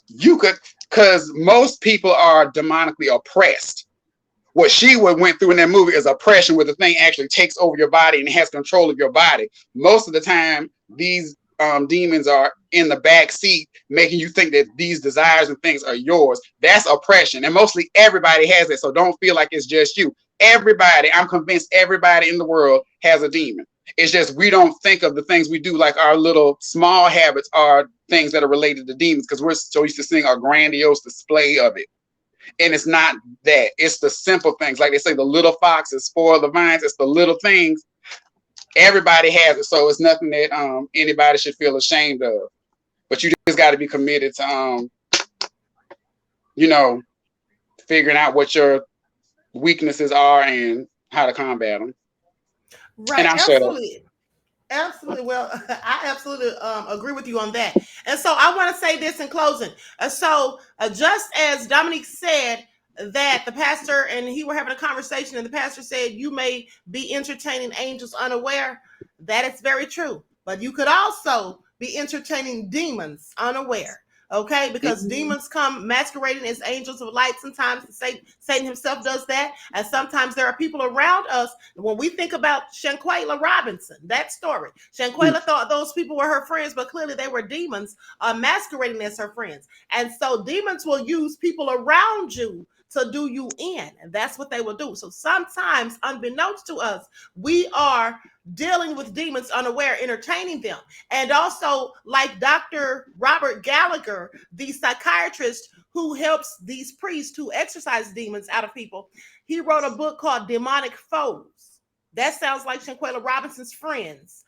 Because most people are demonically oppressed. What she went through in that movie is oppression, where the thing actually takes over your body and has control of your body. Most of the time, these demons are in the back seat, making you think that these desires and things are yours. That's oppression, and mostly everybody has it. So don't feel like it's just you. Everybody, I'm convinced everybody in the world has a demon. It's just we don't think of the things we do, like our little small habits are things that are related to demons, because we're so used to seeing a grandiose display of it. And it's not that. It's the simple things. Like they say, the little foxes spoil the vines. It's the little things. Everybody has it. So it's nothing that anybody should feel ashamed of. But you just got to be committed to, figuring out what your weaknesses are and how to combat them. Right, absolutely. Absolutely. Well, I absolutely agree with you on that. And so I want to say this in closing. So just as Dominique said that the pastor and he were having a conversation and the pastor said, you may be entertaining angels unaware. That is very true. But you could also be entertaining demons unaware. Okay, because demons come masquerading as angels of light. Sometimes Satan himself does that. And sometimes there are people around us. When we think about Shanquella Robinson, that story, Shanquella thought those people were her friends, but clearly they were demons masquerading as her friends. And so demons will use people around you to do you in. And that's what they will do. So sometimes, unbeknownst to us, we are dealing with demons unaware, entertaining them. And also, like Dr. Robert Gallagher, the psychiatrist who helps these priests to exorcise demons out of people, he wrote a book called Demonic Foes. That sounds like Shanquella Robinson's friends.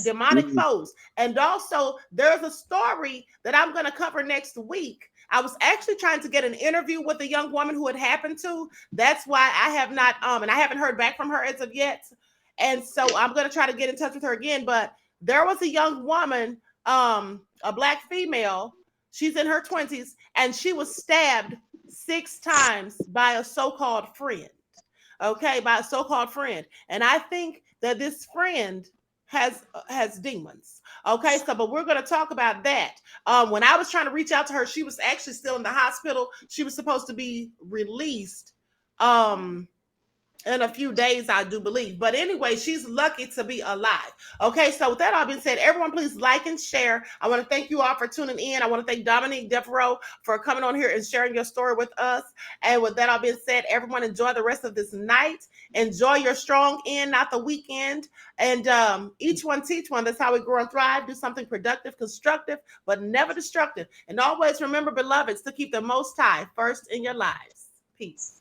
Demonic Foes. And also, there's a story that I'm going to cover next week. I was actually trying to get an interview with a young woman who it happened to. That's why I have not, and I haven't heard back from her as of yet. And so I'm going to try to get in touch with her again. But there was a young woman, a Black female. She's in her 20s, and she was stabbed 6 times by a so-called friend. Okay, by a so-called friend. And I think that this friend has demons. Okay, so but we're going to talk about that. When I was trying to reach out to her, she was actually still in the hospital. She was supposed to be released in a few days, I do believe. But anyway, she's lucky to be alive. Okay, so with that all being said, everyone please like and share. I want to thank you all for tuning in. I want to thank Dominique Devereaux for coming on here and sharing your story with us. And with that all being said, everyone enjoy the rest of this night. Enjoy your strong end, not the weekend. And each one teach one. That's how we grow and thrive. Do something productive, constructive, but never destructive. And always remember, beloveds, to keep the Most High first in your lives. Peace.